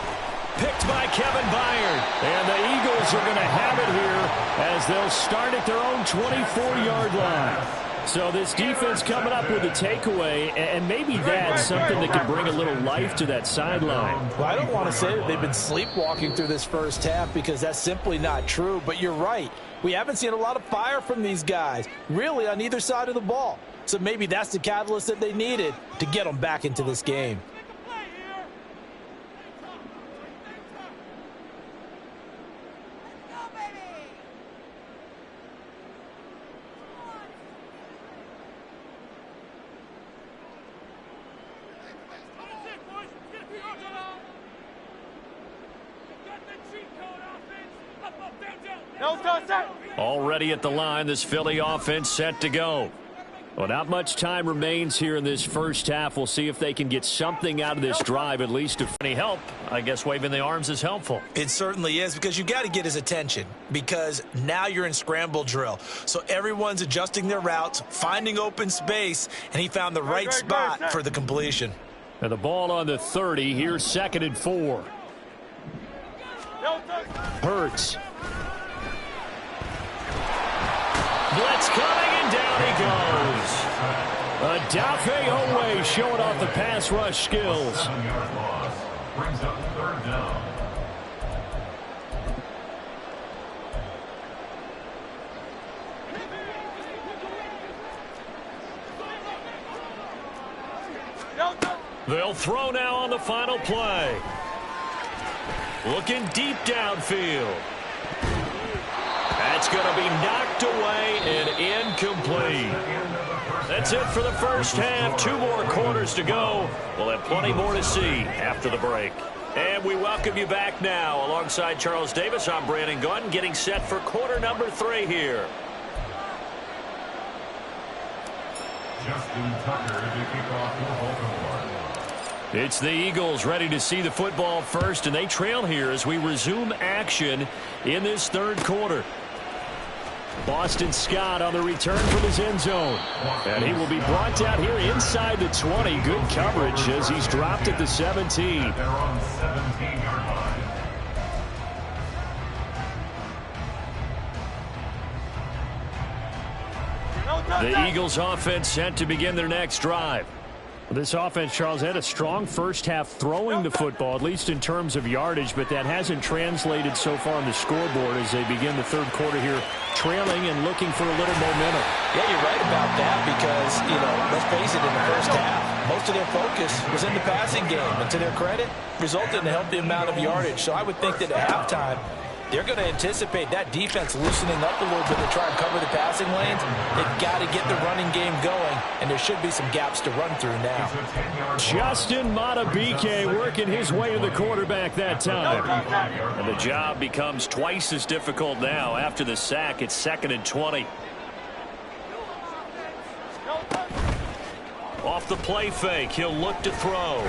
Picked by Kevin Byard. And the Eagles are going to have it here as they'll start at their own 24-yard line. So this defense coming up with a takeaway, and maybe that's something that can bring a little life to that sideline. Well, I don't want to say that they've been sleepwalking through this first half because that's simply not true, but you're right. We haven't seen a lot of fire from these guys, really on either side of the ball. So maybe that's the catalyst that they needed to get them back into this game. Already at the line, this Philly offense set to go. Well, not much time remains here in this first half. We'll see if they can get something out of this drive, at least if any help. I guess waving the arms is helpful. It certainly is, because you got to get his attention, because now you're in scramble drill. So everyone's adjusting their routes, finding open space, and he found the right spot for the completion. And the ball on the 30. Here's 2nd and 4. Hurts. Blitz coming, and down he goes. Adafe Owe showing off the pass rush skills. 7-yard loss. Brings up 3rd down. They'll throw now on the final play. Looking deep downfield. That's going to be knocked away and incomplete. That's it for the first half. 2 more quarters to go. We'll have plenty more to see after the break. And we welcome you back now. Alongside Charles Davis, I'm Brandon Gunn, getting set for quarter number 3 here. Justin Tucker to kick off for Baltimore. It's the Eagles ready to see the football first, and they trail here as we resume action in this 3rd quarter. Boston Scott on the return from his end zone. And he will be brought down here inside the 20. Good coverage as he's dropped at the 17. They're on 17-yard line. The Eagles offense set to begin their next drive. This offense, Charles, had a strong first half throwing the football, at least in terms of yardage, but that hasn't translated so far on the scoreboard as they begin the 3rd quarter here, trailing and looking for a little momentum. Yeah, you're right about that because, let's face it, in the first half, most of their focus was in the passing game, and to their credit, resulted in a healthy amount of yardage. So I would think that at halftime, they're going to anticipate that defense loosening up a little bit to try and cover the passing lanes. They've got to get the running game going, and there should be some gaps to run through now. Justin Madubuike working his way to the quarterback that time. And the job becomes twice as difficult now. After the sack, it's 2nd and 20. Off the play fake, he'll look to throw.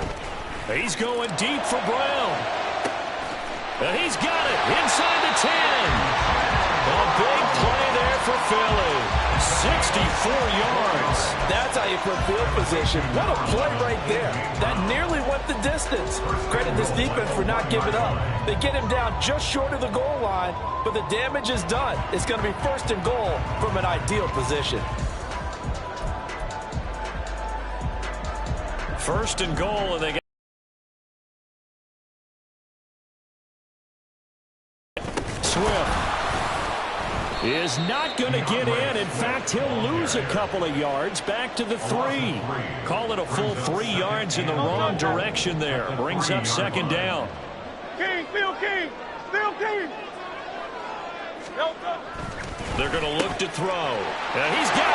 He's going deep for Brown. And he's got it inside the 10. A big play there for Philly. 64 yards. That's how you put field position. What a play right there. That nearly went the distance. Credit this defense for not giving up. They get him down just short of the goal line, but the damage is done. It's going to be 1st and goal from an ideal position. 1st and goal, and they get is not going to get in. In fact, he'll lose a couple of yards back to the 3. Call it a full 3 yards in the wrong direction there. Brings up 2nd down. King, Phil King, Phil King. They're going to look to throw. And he's got